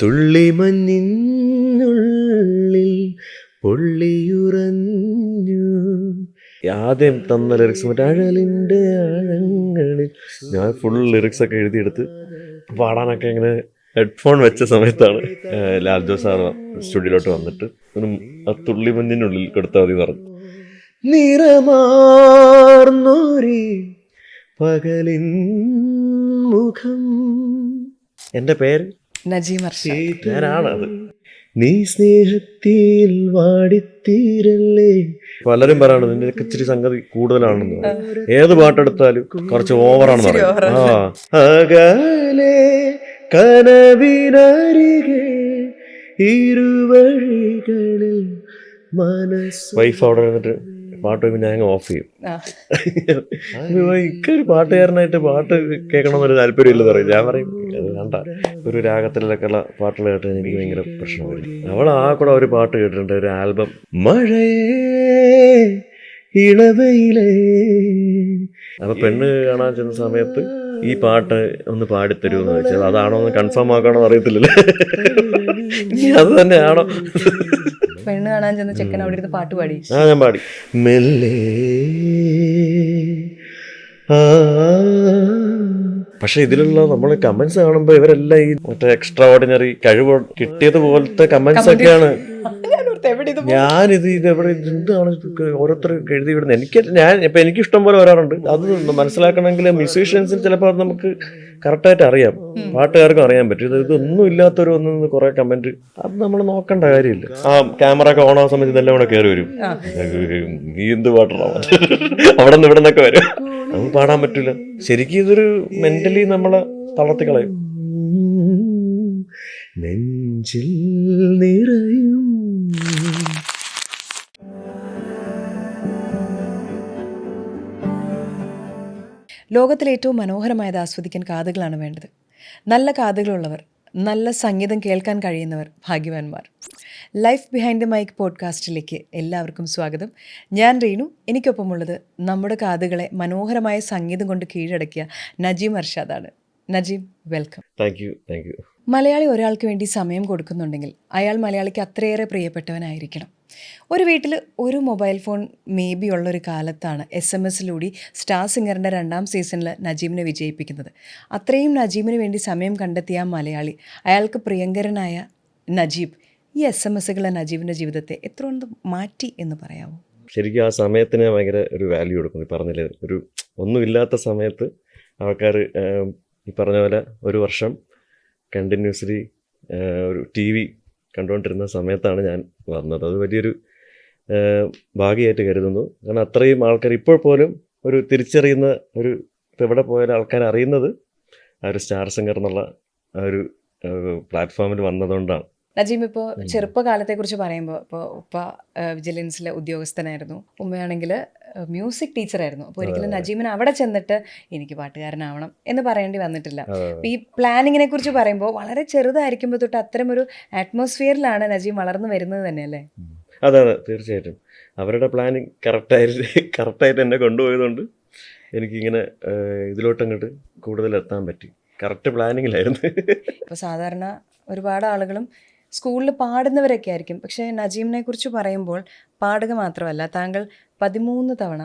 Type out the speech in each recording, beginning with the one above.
തുള്ളിമഞ്ഞിനുള്ളിൽ പൊള്ളിയുറഞ്ഞു. ആദ്യം തന്ന ലിറിക്സ് മറ്റേ അഴലിൻ്റെ ആഴങ്ങളിൽ ഞാൻ ഫുൾ ലിറിക്സ് ഒക്കെ എഴുതിയെടുത്ത് പാടാനൊക്കെ ഇങ്ങനെ ഹെഡ്ഫോൺ വെച്ച സമയത്താണ് ലാൽ ജോസ് സാർ സ്റ്റുഡിയോയിലോട്ട് വന്നിട്ട് ആ തുള്ളിമഞ്ഞിനുള്ളിൽ കൊടുത്താൽ മതി പറഞ്ഞു. നിറമാർന്നോരി പകലിൻ മുഖം. എൻ്റെ പേര് നജീം അർഷാദ്. ഞാനാണത്. നീ സ്നേഹത്തിൽ വാടിത്തീരല്ലേ. പലരും പറയണത് നിനക്ക് ഇച്ചിരി സംഗതി കൂടുതലാണെന്ന്. ഏത് പാട്ടെടുത്താലും കുറച്ച് ഓവറാണെന്ന് പറയും. അകലെ കനവിനരികെ ഇരുവഴികളിൽ മനസ്സ്. വൈഫ് അവിടെ വന്നിട്ട് പാട്ട് വയ്ക്കുമ്പോൾ ഞാൻ ഓഫ് ചെയ്യും. എനിക്കൊരു പാട്ടുകാരനായിട്ട് പാട്ട് കേൾക്കണമെന്നൊരു താല്പര്യമില്ല പറയും. ഞാൻ പറയും അത് വേണ്ട, ഒരു രാഗത്തിലൊക്കെയുള്ള പാട്ടുകൾ കേട്ട് എനിക്ക് ഭയങ്കര പ്രശ്നമായിരുന്നു. അവൾ ആ കൂടെ ഒരു പാട്ട് കേട്ടിട്ടുണ്ട്, ഒരു ആൽബം, മഴയേ ഇളവയിലേ. അപ്പൊ പെണ്ണ് കാണാൻ ചെന്ന സമയത്ത് ഈ പാട്ട് ഒന്ന് പാടിത്തരുമെന്ന് ചോദിച്ചാൽ അതാണോ എന്ന് കൺഫേം ആക്കണോ അറിയത്തില്ലല്ലോ. അത് തന്നെയാണോ? പെണ്ണ് കാണാൻ ചെന്ന ചെക്കൻ അവിടെ ഇരുന്ന് പാട്ട് പാടി. ഞാൻ പാടി മെല്ലെ. പക്ഷെ ഇതിലുള്ള നമ്മൾ കമന്റ്സ് കാണുമ്പോൾ ഇവരെല്ലാം ഈ മറ്റേ എക്സ്ട്രാ ഓർഡിനറി കഴിവ് കിട്ടിയതുപോലത്തെ കമന്റ്സ് ഒക്കെയാണ്. ഞാനിത് ഇതെവിടെ എന്താണ് ഓരോരുത്തർ എഴുതി വിടുന്നത്. എനിക്ക് ഇഷ്ടം പോലെ വരാറുണ്ട്. അത് മനസ്സിലാക്കണമെങ്കിൽ മ്യൂസീഷ്യൻസിന് ചിലപ്പോൾ അത് നമുക്ക് കറക്റ്റായിട്ട് അറിയാം, പാട്ടുകാർക്കും അറിയാൻ പറ്റും. ഇതൊന്നും ഇല്ലാത്തൊരു ഒന്നും കുറെ കമന്റ്, അത് നമ്മൾ നോക്കേണ്ട കാര്യമില്ല. ആ ക്യാമറ ഒക്കെ ഓൺ ആവുന്ന സമയത്ത് ഇതെല്ലാം കൂടെ കയറി വരും. നീ എന്ത് പാട്ടാ അവിടെ നിന്ന് ഇവിടെ നിന്നൊക്കെ വരും. നമുക്ക് പാടാൻ പറ്റില്ല. ശരിക്കും ഇതൊരു മെന്റലി നമ്മളെ തളർത്തിക്കളയും. നെഞ്ചിൽ നിറയും. ലോകത്തിലെ ഏറ്റവും മനോഹരമായത് ആസ്വദിക്കാൻ കാതുകളാണ് വേണ്ടത്. നല്ല കാതുകളുള്ളവർ, നല്ല സംഗീതം കേൾക്കാൻ കഴിയുന്നവർ ഭാഗ്യവാന്മാർ. ലൈഫ് ബിഹൈൻഡ് ദ മൈക്ക് പോഡ്കാസ്റ്റിലേക്ക് എല്ലാവർക്കും സ്വാഗതം. ഞാൻ റീനു. എനിക്കൊപ്പമുള്ളത് നമ്മുടെ കാതുകളെ മനോഹരമായ സംഗീതം കൊണ്ട് കീഴടക്കിയ നജീം അർഷാദാണ്. Najeem, welcome. Thank you. Malayali ഒരാൾക്ക് വേണ്ടി സമയം കൊടുക്കുന്നുണ്ടെങ്കിൽ അയാൾ മലയാളിക്ക് അത്രയേറെ പ്രിയപ്പെട്ടവനായിരിക്കണം. ഒരു വീട്ടിൽ ഒരു മൊബൈൽ ഫോൺ മേ ബി ഉള്ളൊരു കാലത്താണ് SMS-ലൂടെ സ്റ്റാർ സിംഗറിൻ്റെ 2ാം സീസണിൽ നജീമിനെ വിജയിപ്പിക്കുന്നത്. അത്രയും നജീമിന് വേണ്ടി സമയം കണ്ടെത്തിയ മലയാളി, അയാൾക്ക് പ്രിയങ്കരനായ നജീബ്, ഈ SMS-കൾ നജീബിൻ്റെ ജീവിതത്തെ എത്രയൊന്ന് മാറ്റി എന്ന് പറയാമോ? ശരിക്കും ആ സമയത്തിന് ഭയങ്കര ഒരു വാല്യൂ കൊടുക്കുന്നു. പറഞ്ഞില്ലേ, ഒരു ഒന്നുമില്ലാത്ത സമയത്ത് ആൾക്കാർ ഈ പറഞ്ഞ പോലെ ഒരു വർഷം കണ്ടിന്യൂസ്ലി ഒരു TV കണ്ടുകൊണ്ടിരുന്ന സമയത്താണ് ഞാൻ വന്നത്. അത് വലിയൊരു ഭാഗ്യമായിട്ട് കരുതുന്നു. കാരണം അത്രയും ആൾക്കാർ ഇപ്പോൾ പോലും ഒരു തിരിച്ചറിയുന്ന ഒരു, ഇപ്പോൾ എവിടെ പോയാലും ആൾക്കാർ അറിയുന്നത് ആ ഒരു സ്റ്റാർ സിംഗർ എന്നുള്ള ആ ഒരു പ്ലാറ്റ്ഫോമിൽ വന്നതുകൊണ്ടാണ്. നജീം, ഇപ്പോൾ ചെറുപ്പകാലത്തെക്കുറിച്ച് പറയുമ്പോൾ, ഇപ്പോൾ ഉപ്പ വിജിലൻസിലെ ഉദ്യോഗസ്ഥനായിരുന്നു, ഉമ്മയാണെങ്കിൽ മ്യൂസിക് ടീച്ചറായിരുന്നു. അപ്പോൾ ഒരിക്കലും നജീമിന് അവിടെ ചെന്നിട്ട് എനിക്ക് പാട്ടുകാരനാവണം എന്ന് പറയേണ്ടി വന്നിട്ടില്ല. ഈ പ്ലാനിങ്ങിനെ കുറിച്ച് പറയുമ്പോൾ വളരെ ചെറുതായിരിക്കുമ്പോൾ തൊട്ട് അത്തരം ഒരു അറ്റ്മോസ്ഫിയറിലാണ് നജീം വളർന്നു വരുന്നത് തന്നെയല്ലേ? അതെ, തീർച്ചയായിട്ടും. അവരുടെ പ്ലാനിങ് കറക്റ്റായിട്ട് എന്നെ കൊണ്ടുപോയതുകൊണ്ട് എനിക്കിങ്ങനെ ഇതിലോട്ടങ്ങോട്ട് കൂടുതൽ എത്താൻ പറ്റി. കറക്റ്റ് പ്ലാനിങ്ങിലായിരുന്നു. ഇപ്പോൾ സാധാരണ ഒരുപാട് ആളുകളും സ്കൂളിൽ പാടുന്നവരൊക്കെ ആയിരിക്കും. പക്ഷേ നജീമിനെ കുറിച്ച് പറയുമ്പോൾ പാടുക മാത്രമല്ല, താങ്കൾ 13 തവണ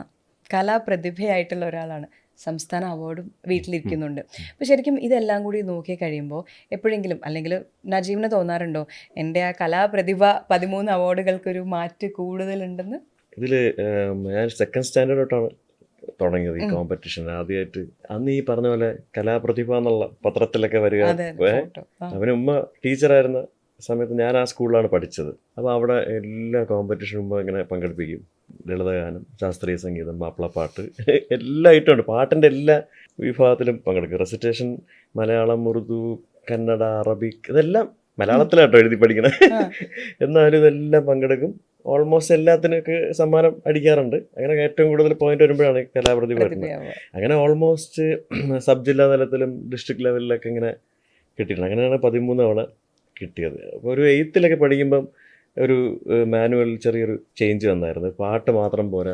കലാപ്രതിഭയായിട്ടുള്ള ഒരാളാണ്. സംസ്ഥാന അവാർഡും വീട്ടിലിരിക്കുന്നുണ്ട്. അപ്പോൾ ശരിക്കും ഇതെല്ലാം കൂടി നോക്കി കഴിയുമ്പോൾ എപ്പോഴെങ്കിലും, അല്ലെങ്കിൽ നജീമിന് തോന്നാറുണ്ടോ എൻ്റെ ആ കലാപ്രതിഭ 13 അവാർഡുകൾക്കൊരു മാറ്റ് കൂടുതലുണ്ടെന്ന്? ഇതിൽ ഞാൻ 2nd സ്റ്റാൻഡേർഡോട്ടാണ് തുടങ്ങിയത് ഈ കോമ്പറ്റീഷൻ. ആദ്യമായിട്ട് അന്ന് ഈ പറഞ്ഞ പോലെ കലാപ്രതിഭ എന്നുള്ള പത്രത്തിലൊക്കെ വരിക. അവന് ഉമ്മ ടീച്ചറായിരുന്ന സമയത്ത് ഞാൻ ആ സ്കൂളിലാണ് പഠിച്ചത്. അപ്പോൾ അവിടെ എല്ലാ കോമ്പറ്റീഷനും മുമ്പ് ഇങ്ങനെ പങ്കെടുപ്പിക്കും. ലളിതഗാനം, ശാസ്ത്രീയ സംഗീതം, മാപ്പിളപ്പാട്ട്, എല്ലാ ഐറ്റമുണ്ട്. പാട്ടിൻ്റെ എല്ലാ വിഭാഗത്തിലും പങ്കെടുക്കും. റെസിറ്റേഷൻ, മലയാളം, ഉറുദു, കന്നഡ, അറബിക്, ഇതെല്ലാം മലയാളത്തിലാട്ടോ എഴുതി പഠിക്കണേ. എന്നാലും ഇതെല്ലാം പങ്കെടുക്കും. ഓൾമോസ്റ്റ് എല്ലാത്തിനൊക്കെ സമ്മാനം അടിക്കാറുണ്ട്. അങ്ങനെ ഏറ്റവും കൂടുതൽ പോയിന്റ് വരുമ്പോഴാണ് കലാപ്രതിഭ വരുന്നത്. അങ്ങനെ ഓൾമോസ്റ്റ് സബ് ജില്ലാ തലത്തിലും ഡിസ്ട്രിക്ട് ലെവലിലൊക്കെ ഇങ്ങനെ കിട്ടിയിട്ടുണ്ട്. അങ്ങനെയാണ് 13 തവണ കിട്ടിയത്. അപ്പോൾ ഒരു 8th പഠിക്കുമ്പം ഒരു മാനുവൽ ചെറിയൊരു ചേഞ്ച് വന്നായിരുന്നു. പാട്ട് മാത്രം പോരാ,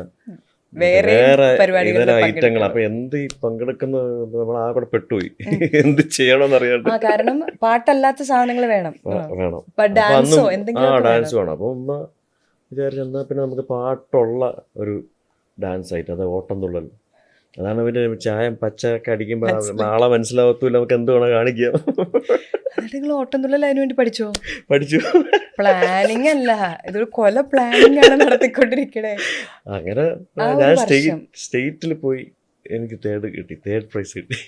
വേറെ ഇതര പരിപാടികളിൽ ഐറ്റങ്ങൾ. അപ്പൊ എന്ത് ഈ പങ്കെടുക്കുന്ന നമ്മൾ ആ കൂടെ പെട്ടുപോയി. എന്ത് ചെയ്യണമെന്ന് അറിയാണ്ട്. കാരണം പാട്ടല്ലാത്ത സാധനങ്ങൾ വേണം. വേണം. ഡാൻസോ ആ എന്തെങ്കിലും ഡാൻസ് വേണം. അപ്പൊ ഉമ്മ വിചാരിച്ചു എന്നാ പിന്നെ നമുക്ക് പാട്ടുള്ള ഒരു ഡാൻസ് ആയിട്ട്, അത് ഓട്ടം തുള്ളൽ. അതാണ് പിന്നെ ചായം പച്ചയൊക്കെ അടിക്കുമ്പോൾ ആളെ മനസ്സിലാവത്തൂല്ല, നമുക്ക് എന്ത് വേണം കാണിക്കാം. നിങ്ങൾ ഓട്ടം തുള്ളൽ അതിനു വേണ്ടി പഠിച്ചോ? പഠിച്ചു. പ്ലാനിങ് അല്ല, ഇതൊരു കൊല പ്ലാനിങ് ആണ് നടത്തിക്കൊണ്ടിരിക്കണേ. അങ്ങനെ ഞാൻ സ്റ്റേറ്റിൽ പോയി, എനിക്ക് തേർഡ് പ്രൈസ് കിട്ടി.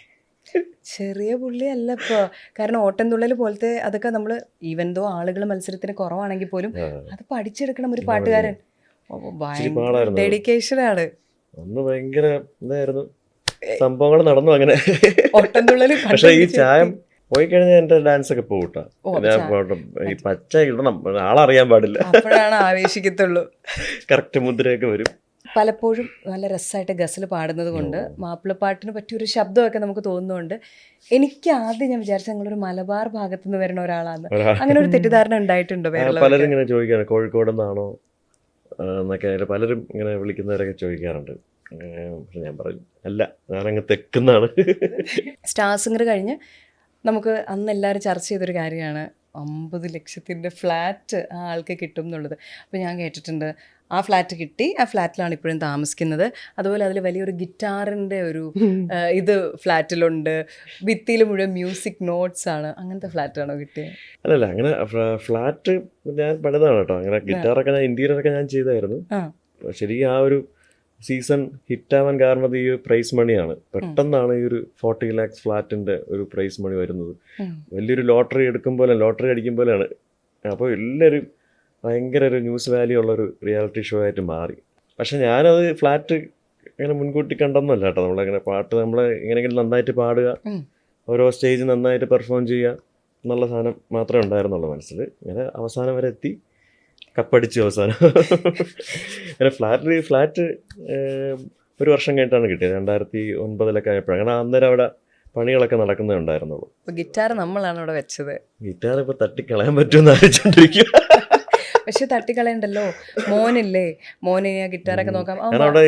ചെറിയ പുള്ളിയല്ല ഇപ്പൊ. കാരണം ഓട്ടം തുള്ളൽ പോലത്തെ അതൊക്കെ നമ്മൾ ഈവൻ ദോ ആളുകൾ മത്സരത്തിന് കുറവാണെങ്കിൽ പോലും അത് പഠിച്ചെടുക്കണം ഒരു പാട്ടുകാരൻ. ഡെഡിക്കേഷൻ ആണ്. അന്ന് ഭയങ്കര ഇതായിരുന്നു, സംഭവങ്ങൾ നടന്നു അങ്ങനെ. ഓട്ടം തുള്ളൽ പക്ഷെ ഈ ചായം പോയി കഴിഞ്ഞാൽ എന്റെ ഡാൻസ് ഒക്കെ പോകട്ടാ. ഈ പച്ച ഇടണം, ആളറിയാൻ പാടില്ല, അപ്പോഴാണ് ആവേശിക്കത്തുള്ളൂ. കറക്റ്റ് മുദ്രയൊക്കെ വരും. പലപ്പോഴും നല്ല രസമായിട്ട് ഗസൽ പാടുന്നത് കൊണ്ട് മാപ്പിളപ്പാട്ടിന് പറ്റിയൊരു ശബ്ദമൊക്കെ നമുക്ക് തോന്നുന്നുണ്ട്. എനിക്ക് ആദ്യം ഞാൻ വിചാരിച്ച നിങ്ങളൊരു മലബാർ ഭാഗത്തു നിന്ന് വരുന്ന ഒരാളാണ്. അങ്ങനെ ഒരു തെറ്റിദ്ധാരണ ഉണ്ടായിട്ടുണ്ടോ? പലരും ഇങ്ങനെ ചോദിക്കാറ് കോഴിക്കോട് നിന്നാണോ എന്നൊക്കെ പലരും ഇങ്ങനെ വിളിക്കുന്നവരൊക്കെ ചോദിക്കാറുണ്ട്. ഞാൻ പറയും അല്ല, ഞാനങ്ങ് തെക്കുന്നാണ്. സ്റ്റാർ സിംഗർ കഴിഞ്ഞ് നമുക്ക് അന്ന് എല്ലാവരും ചർച്ച ചെയ്തൊരു കാര്യമാണ് 50 ലക്ഷത്തിൻ്റെ ഫ്ലാറ്റ് ആ ആൾക്ക് കിട്ടും എന്നുള്ളത്. അപ്പോൾ ഞാൻ കേട്ടിട്ടുണ്ട് ആ ഫ്ലാറ്റ് കിട്ടി, ആ ഫ്ലാറ്റിലാണ് ഇപ്പോഴും താമസിക്കുന്നത്. അതുപോലെ അതിൽ വലിയൊരു ഗിറ്റാറിൻ്റെ ഒരു ഇത് ഫ്ലാറ്റിലുണ്ട്, ഭിത്തിയിൽ മുഴുവൻ മ്യൂസിക് നോട്ട്സ് ആണ്. അങ്ങനത്തെ ഫ്ലാറ്റാണോ കിട്ടിയത്? അല്ലല്ല, അങ്ങനെ ഫ്ലാറ്റ് ഞാൻ പണിതാണ് കേട്ടോ. അങ്ങനെ ഗിറ്റാറൊക്കെ ഞാൻ ഇന്റീരിയറൊക്കെ ഞാൻ ചെയ്തായിരുന്നു. ശരിക്കും ആ ഒരു സീസൺ ഹിറ്റാവാൻ കാരണം ഈ പ്രൈസ് മണിയാണ്. പെട്ടെന്നാണ് ഈ ഒരു 40 lakhs ഫ്ലാറ്റിന്റെ ഒരു പ്രൈസ് മണി വരുന്നത്. വലിയൊരു ലോട്ടറി അടിക്കും പോലെയാണ്. അപ്പോൾ എല്ലാവരും ഭയങ്കര ഒരു ന്യൂസ് വാല്യൂ ഉള്ളൊരു റിയാലിറ്റി ഷോ ആയിട്ട് മാറി. പക്ഷെ ഞാനത് ഫ്ലാറ്റ് ഇങ്ങനെ മുൻകൂട്ടി കണ്ടൊന്നുമല്ല കേട്ടോ. നമ്മളങ്ങനെ പാട്ട് എങ്ങനെയെങ്കിലും നന്നായിട്ട് പാടുക, ഓരോ സ്റ്റേജ് നന്നായിട്ട് പെർഫോം ചെയ്യുക എന്നുള്ള സാധനം മാത്രമേ ഉണ്ടായിരുന്നുള്ളൂ മനസ്സിൽ. ഇങ്ങനെ അവസാനം വരെ എത്തി, കപ്പടിച്ചു അവസാനം. അങ്ങനെ ഫ്ലാറ്റ് ഒരു വർഷം കഴിഞ്ഞിട്ടാണ് കിട്ടിയത്. 2009 ആയപ്പോഴാണ്. അങ്ങനെ അന്നേരം അവിടെ പണികളൊക്കെ നടക്കുന്നേ ഉണ്ടായിരുന്നുള്ളൂ. ഗിറ്റാർ നമ്മളാണ് അവിടെ വെച്ചത്. ഗിറ്റാർ ഇപ്പൊ തട്ടിക്കളയാൻ പറ്റുമെന്ന് ആലോചിച്ചോണ്ടിരിക്കും. പക്ഷെ തട്ടിക്കളയണ്ടല്ലോ, മോനില്ലേ, മോന് ഗിറ്റാറൊക്കെ നോക്കാം. കാരണം അവിടെ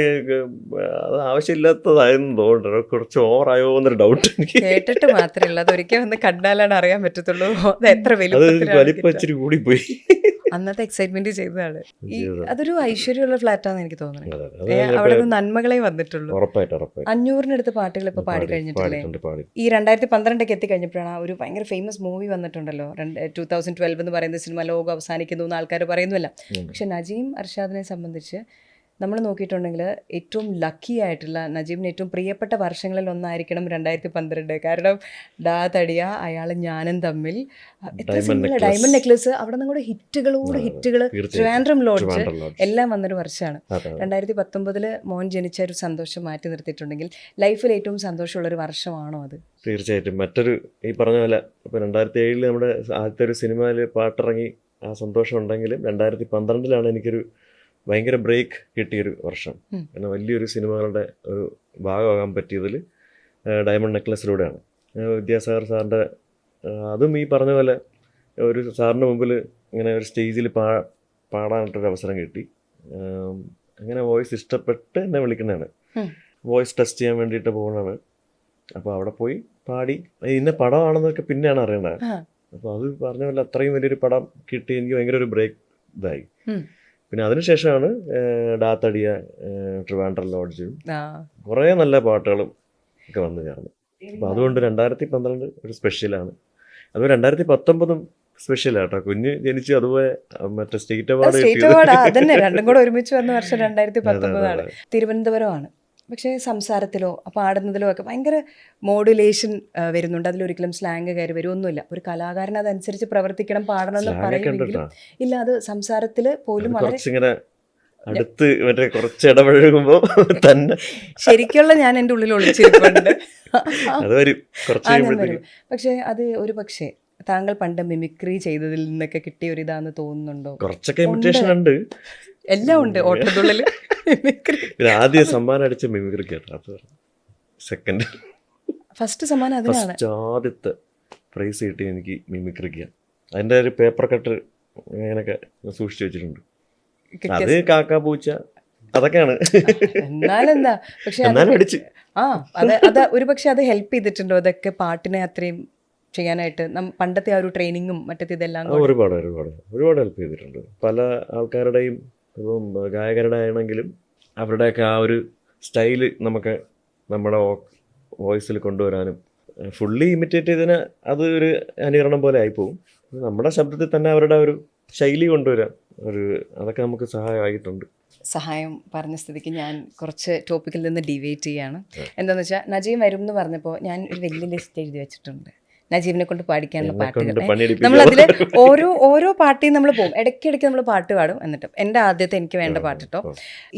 അത് ആവശ്യമില്ലാത്തതായിരുന്നു തോന്നുന്നു, കുറച്ച് ഓവറായോ എന്നൊരു ഡൗട്ട് എനിക്ക്. കേട്ടിട്ട് മാത്രമല്ല, അത് ഒരിക്കൽ വന്ന് കണ്ടാലാണ് അറിയാൻ പറ്റത്തുള്ളൂ അത് എത്ര വലിപ്പം ഇച്ചിരി കൂടിപ്പോയി. അന്നത്തെ എക്സൈറ്റ്മെന്റ് ചെയ്തതാണ്. അതൊരു ഐശ്വര്യമുള്ള ഫ്ലാറ്റാന്ന് എനിക്ക് തോന്നുന്നത്. അവിടെ നിന്ന് നന്മകളെ വന്നിട്ടുള്ളൂ. 500-നടുത്ത് പാട്ടുകൾ ഇപ്പൊ പാടി കഴിഞ്ഞിട്ടില്ലേ? ഈ 2012 എത്തിക്കഴിഞ്ഞപ്പോഴാണ് ഒരു ഭയങ്കര ഫേമസ് മൂവി വന്നിട്ടുണ്ടല്ലോ, 2012 എന്ന് പറയുന്ന സിനിമ. ലോകം അവസാനിക്കുന്നു എന്ന് ആൾക്കാർ പറയുന്നില്ല. പക്ഷെ നജീം അർഷാദിനെ സംബന്ധിച്ച് നമ്മൾ നോക്കിയിട്ടുണ്ടെങ്കിൽ ഏറ്റവും ലക്കി ആയിട്ടുള്ള, നജീബിന് ഏറ്റവും പ്രിയപ്പെട്ട വർഷങ്ങളിൽ ഒന്നായിരിക്കണം 2012. കാരണം ഡാ തടിയ, അയാൾ ഞാനും തമ്മിൽ, എത്ര സിനിമ, ഡയമണ്ട് നെക്ലസ്, അവിടെ നിങ്ങളുടെ ഹിറ്റുകൾ, ട്രിവാൻഡ്രം ലോഡ്ജ് എല്ലാം വന്നൊരു വർഷമാണ്. 2019 മോൻ ജനിച്ച ഒരു സന്തോഷം മാറ്റി നിർത്തിയിട്ടുണ്ടെങ്കിൽ ലൈഫിൽ ഏറ്റവും സന്തോഷമുള്ളൊരു വർഷമാണോ അത്? തീർച്ചയായിട്ടും. മറ്റൊരു ഈ പറഞ്ഞ പോലെ ഇപ്പോൾ 2007 നമ്മുടെ ആദ്യത്തെ ഒരു സിനിമയിൽ പാട്ടിറങ്ങി ആ സന്തോഷം ഉണ്ടെങ്കിലും 2012 എനിക്കൊരു ഭയങ്കര ബ്രേക്ക് കിട്ടിയൊരു വർഷം. കാരണം വലിയൊരു സിനിമകളുടെ ഒരു ഭാഗമാകാൻ പറ്റിയതിൽ ഡയമണ്ട് നെക്ലസിലൂടെയാണ്. വിദ്യാസാഗർ സാറിൻ്റെ, അതും ഈ പറഞ്ഞ പോലെ ഒരു സാറിൻ്റെ മുമ്പിൽ ഇങ്ങനെ ഒരു സ്റ്റേജിൽ പാടാനായിട്ടൊരു അവസരം കിട്ടി. അങ്ങനെ വോയിസ് ഇഷ്ടപ്പെട്ട് എന്നെ വിളിക്കുന്നതാണ്. വോയിസ് ടെസ്റ്റ് ചെയ്യാൻ വേണ്ടിയിട്ട് പോകുന്നതാണ്. അപ്പോൾ അവിടെ പോയി പാടി. ഇന്ന പടമാണെന്നൊക്കെ പിന്നെയാണ് അറിയണത്. അപ്പോൾ അത് പറഞ്ഞ പോലെ അത്രയും വലിയൊരു പടം കിട്ടി, എനിക്ക് ഭയങ്കര ഒരു ബ്രേക്ക് ഇതായി. പിന്നെ അതിനുശേഷമാണ് ഡാത്തടിയ, ട്രിവാൻഡ്രം ലോഡ്ജും കുറേ നല്ല പാട്ടുകളും ഒക്കെ വന്നു ചേർന്നു. അപ്പോൾ അതുകൊണ്ട് 2012 ഒരു സ്പെഷ്യലാണ്. അതുപോലെ 2019 സ്പെഷ്യലാട്ടോ. കുഞ്ഞ് ജനിച്ചു, അതുപോലെ മറ്റേ സ്റ്റേറ്റ് അവാർഡ് അതന്നെ, രണ്ടും കൂടെ ഒരുമിച്ച് വന്ന വർഷം 2019. തിരുവനന്തപുരമാണ്. പക്ഷേ സംസാരത്തിലോ പാടുന്നതിലോ ഒക്കെ ഭയങ്കര മോഡുലേഷൻ വരുന്നുണ്ട്. അതിലൊരിക്കലും സ്ലാങ് കയറി വരുമൊന്നുമില്ല. ഒരു കലാകാരൻ അതനുസരിച്ച് പ്രവർത്തിക്കണം, പാടണം എന്ന് പറയുമെങ്കിലും ഇല്ല, അത് സംസാരത്തിൽ പോലും വളരെ അടുത്ത് കുറച്ച് ഇടപഴകുമ്പോൾ തന്നെ ശരിക്കുള്ള ഞാൻ എൻ്റെ ഉള്ളിൽ ഒളിച്ചിരിപ്പുണ്ട്. പക്ഷേ അത് ഒരു പക്ഷേ താങ്കൾ പണ്ട് മിമിക്രി ചെയ്തതിൽ നിന്നൊക്കെ കിട്ടിയ ഒരു ഇതാന്ന് തോന്നുന്നുണ്ടോ? കുറച്ചൊക്കെ ഇമിറ്റേഷൻ ഉണ്ട്, എല്ലാം ഉണ്ട്. ഓട്ടത്തുള്ളിൽ ആദ്യം സമ്മാനം അടിച്ച മിമിക്രിക്ക്, സെക്കൻഡ് ഫസ്റ്റ് സമ്മാനം അതിനാണ്. ആദ്യത്തെ പ്രൈസ് കിട്ടി എനിക്ക് മിമിക്രിക്ക്. അതിൻ്റെ ഒരു പേപ്പർ കട്ട് ഇങ്ങനെയൊക്കെ സൂക്ഷിച്ചു വെച്ചിട്ടുണ്ട്. അത് കാക്ക പൂച്ച അതൊക്കെയാണ്. എന്നാലെന്താ, പക്ഷെ എന്നാലും അടിച്ച് അത് ഒരു പക്ഷെ അത് ഹെൽപ്പ് ചെയ്തിട്ടുണ്ടോ അതൊക്കെ പാട്ടിനെ അത്രയും ചെയ്യാനായിട്ട്? പണ്ടത്തെ ആ ഒരു ട്രെയിനിങ്ങും മറ്റേ ഇതെല്ലാം ഒരുപാട് ഹെൽപ്പ് ചെയ്തിട്ടുണ്ട്. പല ആൾക്കാരുടെയും ഇപ്പം ഗായകരുടെ ആണെങ്കിലും അവരുടെയൊക്കെ ആ ഒരു സ്റ്റൈല് നമുക്ക് നമ്മുടെ വോയിസിൽ കൊണ്ടുവരാനും ഫുള്ളി ഇമിറ്റേറ്റ് ചെയ്തതിന് അത് ഒരു അനുകരണം പോലെ ആയിപ്പോവും. നമ്മുടെ ശബ്ദത്തിൽ തന്നെ അവരുടെ ഒരു ശൈലി കൊണ്ടുവരാൻ അതൊക്കെ നമുക്ക് സഹായമായിട്ടുണ്ട്. സഹായം പറഞ്ഞ സ്ഥിതിക്ക് ഞാൻ കുറച്ച് ടോപ്പിക്കിൽ നിന്ന് ഡീവിയേറ്റ് ചെയ്യാണ്. എന്താണെന്ന് വെച്ചാൽ നജീം വരും എന്ന് പറഞ്ഞപ്പോൾ ഞാൻ ഒരു വലിയ ലിസ്റ്റ് എഴുതി വെച്ചിട്ടുണ്ട് നജീബിനെ കൊണ്ട് പാടിക്കാനുള്ള പാട്ടുകൾ. നമ്മളതിൽ ഓരോ പാട്ടിയും നമ്മൾ പോകും, ഇടയ്ക്കിടയ്ക്ക് നമ്മൾ പാട്ട് പാടും. എന്നിട്ട് എൻ്റെ ആദ്യത്തെ എനിക്ക് വേണ്ട പാട്ട് കേട്ടോ,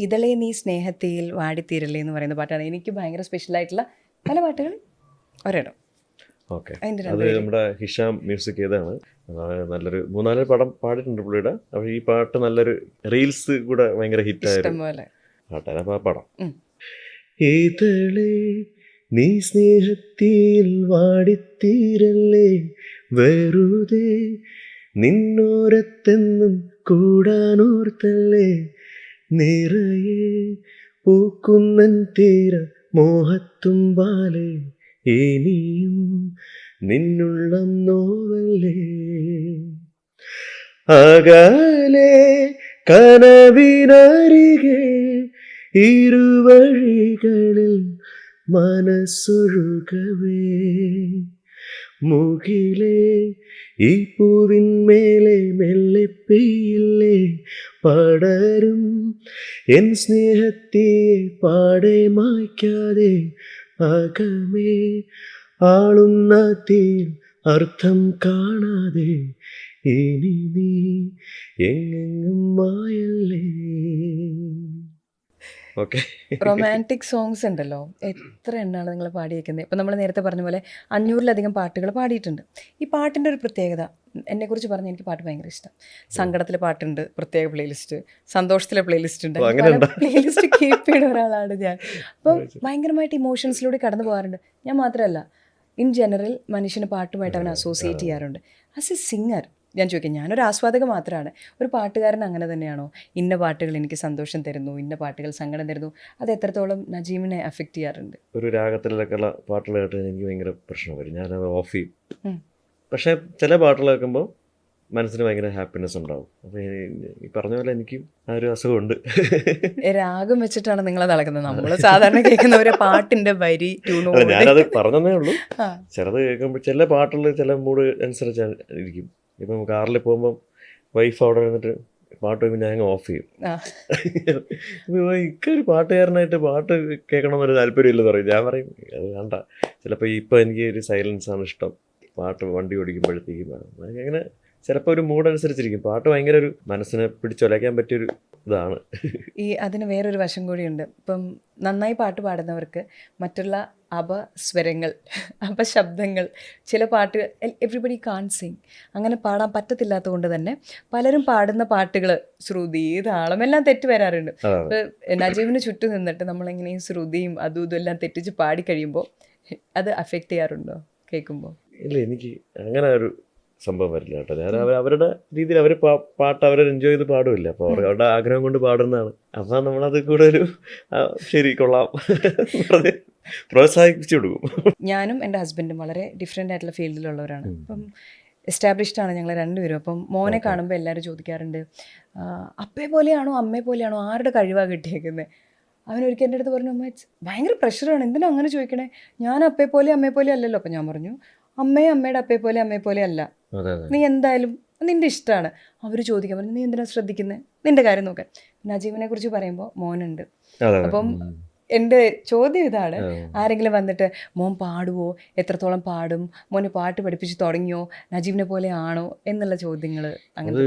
ഇതളേ നീ സ്നേഹത്തിൽ വാടിത്തീരല്ലേ എന്ന് പറയുന്ന പാട്ടാണ്. എനിക്ക് ഭയങ്കര സ്പെഷ്യലായിട്ടുള്ള പല പാട്ടുകൾ ഒരിടം. ഓക്കെ, അത് നമ്മുടെ ഹിഷാം മ്യൂസിക് ചെയ്താണ്. നല്ലൊരു 3-4 പടം പാടിയിട്ടുണ്ട് പുള്ളിയുടെ. അപ്പോൾ ഈ പാട്ട് നല്ലൊരു റീൽസ് കൂടെ ഭയങ്കര ഹിറ്റായ പാട്ടാണ്. അപ്പോൾ ആ പടം ഇതളേ നീ സ്നേഹത്തിൽ വാടിത്തീരല്ലേ വെറുതെ നിന്നോരത്തെന്നും കൂടാനോർത്തല്ലേ നിറയെ പൂക്കുന്നൻ തീര മോഹത്തുമ്പാലേ ഇനിയും നിന്നുള്ളം നോവല്ലേ അകലെ കനവിനരികെ ഇരുവഴികളിൽ മനസ്സൊഴുകവേ മുകിലേ ഈ പൂവിന്മേലെ മെല്ലെ പെയ്യില്ലേ പടരും എൻ സ്നേഹത്തിയെ പാടെ മായ്ക്കാതെ അകമേ ആളുന്ന തീ അർത്ഥം കാണാതെ ഇനി നീ എങ്ങെങ്ങും മായല്ലേ. ഓക്കെ, റൊമാൻറ്റിക് സോങ്സ് ഉണ്ടല്ലോ, എത്ര എണ്ണാണ് നിങ്ങൾ പാടിയേക്കുന്നത്. ഇപ്പം നമ്മൾ നേരത്തെ പറഞ്ഞ പോലെ 500-ലധികം പാട്ടുകൾ പാടിയിട്ടുണ്ട്. ഈ പാട്ടിൻ്റെ ഒരു പ്രത്യേകത എന്നെക്കുറിച്ച് പറഞ്ഞാൽ എനിക്ക് പാട്ട് ഭയങ്കര ഇഷ്ടം. സങ്കടത്തിലെ പാട്ടുണ്ട്, പ്രത്യേക പ്ലേലിസ്റ്റ്, സന്തോഷത്തിലെ പ്ലേലിസ്റ്റ് ഉണ്ട്, പ്ലേലിസ്റ്റ് കീപ്പ് ചെയ്യുന്ന ഒരാളാണ് ഞാൻ. അപ്പം ഭയങ്കരമായിട്ട് ഇമോഷൻസിലൂടെ കടന്നു പോകാറുണ്ട്. ഞാൻ മാത്രമല്ല, ഇൻ ജനറൽ മനുഷ്യന് പാട്ടുമായിട്ട് അവൻ അസോസിയേറ്റ് ചെയ്യാറുണ്ട്. ആസ് എ സിംഗർ ഞാൻ ചോദിക്കാം, ഞാനൊരു ആസ്വാദക മാത്രമാണ്, ഒരു പാട്ടുകാരൻ അങ്ങനെ തന്നെയാണോ? ഇന്ന പാട്ടുകൾ എനിക്ക് സന്തോഷം തരുന്നു, ഇന്ന പാട്ടുകൾ സങ്കടം തരുന്നു, അത് എത്രത്തോളം നജീമിനെ അഫക്റ്റ് ചെയ്യാറുണ്ട്? ഒരു രാഗത്തിലൊക്കെയുള്ള പാട്ടുകൾ കേട്ട് എനിക്ക് ഭയങ്കര പ്രശ്നം വരും, ഞാനത് ഓഫ് ചെയ്യും. പക്ഷേ ചില പാട്ടുകൾ കേൾക്കുമ്പോൾ മനസ്സിന് ഭയങ്കര ഹാപ്പിനെസ് ഉണ്ടാവും. അപ്പോൾ ഈ പറഞ്ഞ പോലെ എനിക്കും ആ ഒരു അസുഖമുണ്ട്. രാഗം വെച്ചിട്ടാണ് നിങ്ങളത് അളക്കുന്നത്. നമ്മൾ സാധാരണ കേൾക്കുന്നവരെ പാട്ടിൻ്റെ വരി ട്യൂണോ. ഞാനത് പറഞ്ഞതേ ഉള്ളൂ. ചിലത് കേൾക്കുമ്പോൾ ചില പാട്ടുകൾ ചില മൂഡ് അനുസരിച്ച് ഇരിക്കും. ഇപ്പം കാറിൽ പോകുമ്പം വൈഫ് അവിടെ വന്നിട്ട് പാട്ട് വയ്ക്കുമ്പോൾ ഞാൻ ഓഫ് ചെയ്യും. ഇക്കൊരു പാട്ടുകാരനായിട്ട് പാട്ട് കേൾക്കണമെന്നൊരു താല്പര്യമില്ലെന്ന് പറയും. ഞാൻ പറയും അത് വേണ്ട, ചിലപ്പോൾ ഇപ്പോൾ എനിക്ക് ഒരു സൈലൻസാണ് ഇഷ്ടം, പാട്ട് വണ്ടി ഓടിക്കുമ്പോഴത്തേക്കും അങ്ങനെ ചിലപ്പോൾ ഒരു മൂഡ് അനുസരിച്ചിരിക്കും. പാട്ട് ഭയങ്കര ഒരു മനസ്സിനെ പിടിച്ചൊലയ്ക്കാൻ പറ്റിയൊരു ഇതാണ്. അതിന് വേറൊരു വശം കൂടിയുണ്ട്. ഇപ്പം നന്നായി പാട്ട് പാടുന്നവർക്ക് മറ്റുള്ള അപസ്വരങ്ങൾ, അപശബ്ദങ്ങൾ, ചില പാട്ടുകൾ എവ്രിബഡി കാൺ സിങ്, അങ്ങനെ പാടാൻ പറ്റത്തില്ലാത്തത് കൊണ്ട് തന്നെ പലരും പാടുന്ന പാട്ടുകൾ ശ്രുതി താളം എല്ലാം തെറ്റ് വരാറുണ്ട്. നജീബിന് ചുറ്റും നിന്നിട്ട് നമ്മളെങ്ങനെയും ശ്രുതിയും അതും ഇതും എല്ലാം തെറ്റിച്ച് പാടി കഴിയുമ്പോൾ അത് അഫക്റ്റ് ചെയ്യാറുണ്ടോ കേൾക്കുമ്പോൾ? ഇല്ല, എനിക്ക് അങ്ങനെ ഒരു സംഭവം വരില്ല കേട്ടോ. ഞാൻ അവരുടെ രീതിയിൽ അവർ പാട്ട് അവർ എൻജോയ് ചെയ്ത് പാടുമില്ല, അപ്പോൾ അവരുടെ ആഗ്രഹം കൊണ്ട് പാടുന്നതാണ്. അപ്പം നമ്മളത് കൂടെ ഒരു ശരി കൊള്ളാം പ്രോത്സാഹിപ്പിച്ചു കൊടുക്കും. ഞാനും എൻ്റെ ഹസ്ബൻഡും വളരെ ഡിഫറെൻ്റ് ആയിട്ടുള്ള ഫീൽഡിലുള്ളവരാണ്. അപ്പം എസ്റ്റാബ്ലിഷ്ഡ് ആണ് ഞങ്ങൾ രണ്ടുപേരും. അപ്പം മോനെ കാണുമ്പോൾ എല്ലാവരും ചോദിക്കാറുണ്ട്, അപ്പയെ പോലെയാണോ അമ്മയെ പോലെയാണോ, ആരുടെ കഴിവാണ് കിട്ടിയേക്കുന്നത്? അവനൊരിക്കൽ എൻ്റെ അടുത്ത് പറഞ്ഞു, അമ്മ ഭയങ്കര പ്രഷറാണ്, എന്തിനാ അങ്ങനെ ചോദിക്കണേ, ഞാൻ അപ്പയെ പോലെ അമ്മയെ പോലെ അല്ലല്ലോ. അപ്പം ഞാൻ പറഞ്ഞു, അമ്മയുടെ അപ്പയെ പോലെ അല്ല, നീ എന്തായാലും നിൻ്റെ ഇഷ്ടമാണ്. അവർ ചോദിക്കാൻ പറഞ്ഞു, നീ എന്തിനാ ശ്രദ്ധിക്കുന്നത്, നിൻ്റെ കാര്യം നോക്കാൻ. നജീബിനെ കുറിച്ച് പറയുമ്പോൾ മോനുണ്ട്. അപ്പം എൻ്റെ ചോദ്യം ഇതാണ്, ആരെങ്കിലും വന്നിട്ട് മോൻ പാടുവോ, എത്രത്തോളം പാടും, മോനെ പാട്ട് പഠിപ്പിച്ച് തുടങ്ങിയോ, നജീബിനെ പോലെ ആണോ എന്നുള്ള ചോദ്യങ്ങൾ അങ്ങനെ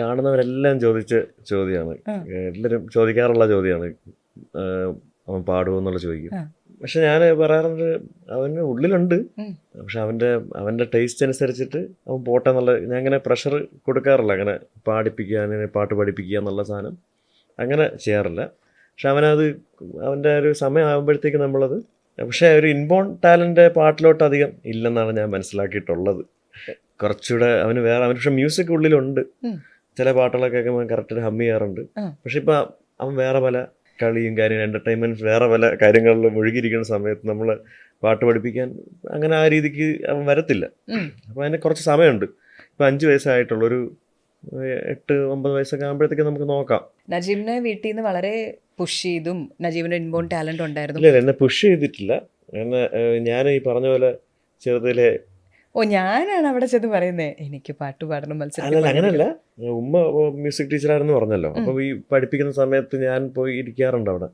കാണുന്നവരെല്ലാം ചോദിച്ച ചോദ്യമാണ്. എല്ലാവരും ചോദിക്കാറുള്ള ചോദ്യമാണ്, അവൻ പാടുമോ എന്നുള്ള ചോദിക്കും. പക്ഷെ ഞാൻ പറയാറുണ്ട്, അവന് ഉള്ളിലുണ്ട്, പക്ഷെ അവൻ്റെ ടേസ്റ്റ് അനുസരിച്ചിട്ട് അവൻ പോട്ടെ എന്നുള്ള, ഞാൻ അങ്ങനെ പ്രഷർ കൊടുക്കാറില്ല. അങ്ങനെ പാട്ട് പഠിപ്പിക്കുക എന്നുള്ള സാധനം അങ്ങനെ ചെയ്യാറില്ല. പക്ഷെ അവനത് അവൻ്റെ ഒരു സമയം ആകുമ്പോഴത്തേക്ക് നമ്മളത്, പക്ഷേ ഒരു ഇൻബോൺ ടാലൻ്റ് പാട്ടിലോട്ട് അധികം ഇല്ലെന്നാണ് ഞാൻ മനസ്സിലാക്കിയിട്ടുള്ളത്. കുറച്ചുകൂടെ അവന് പക്ഷെ മ്യൂസിക് ഉള്ളിലുണ്ട്. ചില പാട്ടുകളൊക്കെ കേൾക്കുമ്പോൾ കറക്റ്റ് ഹമ്മ് ചെയ്യാറുണ്ട്. പക്ഷെ ഇപ്പം അവൻ വേറെ പല കളിയും കാര്യങ്ങളും എൻ്റർടൈൻമെൻറ്റ് വേറെ പല കാര്യങ്ങളിലും മുഴുകിയിരിക്കുന്ന സമയത്ത് നമ്മൾ പാട്ട് പഠിപ്പിക്കാൻ അങ്ങനെ ആ രീതിക്ക് അവൻ വരത്തില്ല. അപ്പോൾ അതിന് കുറച്ച് സമയമുണ്ട്. ഇപ്പോൾ 5 വയസ്സായിട്ടുള്ളൊരു 8-9 വയസ്സൊക്കെ ആകുമ്പോഴത്തേക്ക് നമുക്ക് നോക്കാം. നജീബിനെ വീട്ടിൽ നിന്ന് വളരെ പുഷ് ചെയ്തും നജീബിന് ഇൻബോൺ ടാലന്റ് ഉണ്ടായിരുന്നു. ഇല്ല, എന്നെ പുഷ് ചെയ്തിട്ടില്ല. എന്നെ ഞാൻ ഈ പറഞ്ഞ പോലെ ചെറുതിലെ ഞാനാണ് അവിടെ ചെന്ന് പറയുന്നത് എനിക്ക് പാട്ട് പാടണം മത്സരം. അല്ലല്ല, അങ്ങനെയല്ല. ഉമ്മ മ്യൂസിക് ടീച്ചറായിരുന്നു പറഞ്ഞല്ലോ. അപ്പോൾ ഈ പഠിപ്പിക്കുന്ന സമയത്ത് ഞാൻ പോയി ഇരിക്കാറുണ്ട് അവിടെ.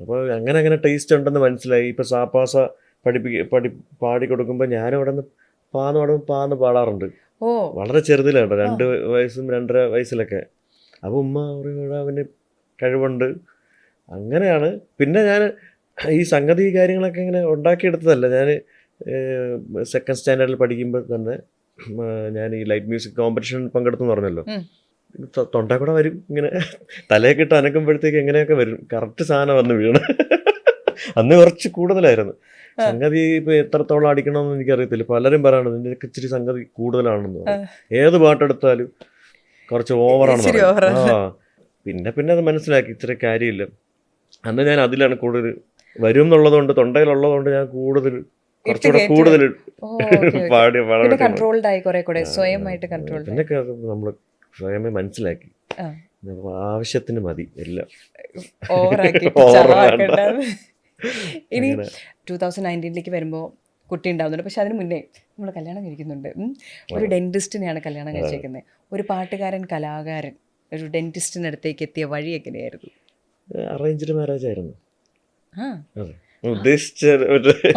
അപ്പോൾ അങ്ങനെ ടേസ്റ്റ് ഉണ്ടെന്ന് മനസ്സിലായി. ഇപ്പോൾ സാപ്പാസ പാടി കൊടുക്കുമ്പോൾ ഞാൻ അവിടെ നിന്ന് പാന്ന് പാടാറുണ്ട്. വളരെ ചെറുതിലാണ്, 2 വയസ്സും 2.5 വയസ്സിലൊക്കെ. അപ്പോൾ ഉമ്മ പറയും അവന് കഴിവുണ്ട്. അങ്ങനെയാണ്. പിന്നെ ഞാൻ ഈ സംഗതി കാര്യങ്ങളൊക്കെ ഇങ്ങനെ ഉണ്ടാക്കിയെടുത്തതല്ല. ഞാൻ 2nd സ്റ്റാൻഡേർഡിൽ പഠിക്കുമ്പോൾ തന്നെ ഞാൻ ഈ ലൈറ്റ് മ്യൂസിക് കോമ്പറ്റീഷൻ പങ്കെടുത്തെന്ന് പറഞ്ഞല്ലോ. തൊണ്ട കൂടെ വരും, ഇങ്ങനെ തലയൊക്കെ ഇട്ട് അനക്കുമ്പോഴത്തേക്ക് എങ്ങനെയൊക്കെ വരും. കറക്റ്റ് സാധനം വന്ന് വീണ്. അന്ന് കുറച്ച് കൂടുതലായിരുന്നു സംഗതി. ഇപ്പോൾ എത്രത്തോളം അടിക്കണമെന്ന് എനിക്കറിയത്തില്ല. പലരും പറയണത് നിനക്ക് ഇച്ചിരി സംഗതി കൂടുതലാണെന്ന് പറയും. ഏത് പാട്ടെടുത്താലും കുറച്ച് ഓവറാണെന്ന് പറയും. പിന്നെ അത് മനസ്സിലാക്കി ഇച്ചിരി കാര്യമില്ല. അന്ന് ഞാൻ അതിലാണ് കൂടുതൽ വരും എന്നുള്ളതുകൊണ്ട്, തൊണ്ടയിലുള്ളതുകൊണ്ട് ഞാൻ കുറച്ചുകൂടെ കൂടുതൽ പാടി പിന്നെ നമ്മൾ സ്വയമേ മനസ്സിലാക്കി ആവശ്യത്തിന് മതി എല്ലാം. ഇനി 2019 വരുമ്പോൾ കുട്ടി ഉണ്ടാവുന്നുണ്ട്. പക്ഷെ അതിന് മുന്നേ നമ്മൾ കല്യാണം കഴിക്കുന്നുണ്ട്. ഒരു ഡെന്റിസ്റ്റിനെയാണ് കല്യാണം കഴിച്ചേക്കുന്നത്. ഒരു പാട്ടുകാരൻ കലാകാരൻ ഒരു ഡെന്റിസ്റ്റിനടുത്തേക്ക് എത്തിയ വഴി എങ്ങനെയായിരുന്നു? അറേഞ്ച്ഡ് മാരേജ് ആയിരുന്നു.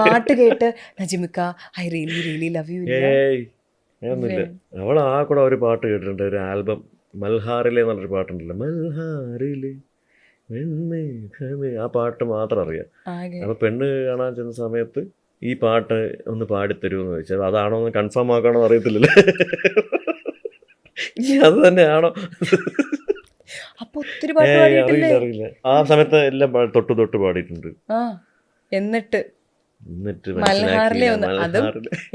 പാട്ട് കേട്ട് നജിമിക്ക I really really love you ഒന്നുമില്ല. അവൾ ആ കൂടെ ഒരു പാട്ട് കേട്ടിട്ടുണ്ട്, ഒരു ആൽബം മൽഹാറിലെ എന്നുള്ളൊരു പാട്ടുണ്ടല്ലോ, മൽഹാറിലെ ആ പാട്ട് മാത്രം അറിയാം. അപ്പൊ പെണ്ണ് കാണാൻ ചെന്ന സമയത്ത് ഈ പാട്ട് ഒന്ന് പാടിത്തരുമെന്ന് ചോദിച്ചാൽ അതാണോ എന്ന് കൺഫേം ആക്കണോ അറിയത്തില്ലല്ലോ. അത് തന്നെയാണോ അറിയില്ല. ആ സമയത്ത് എല്ലാം തൊട്ട് പാടിയിട്ടുണ്ട്. എന്നിട്ട്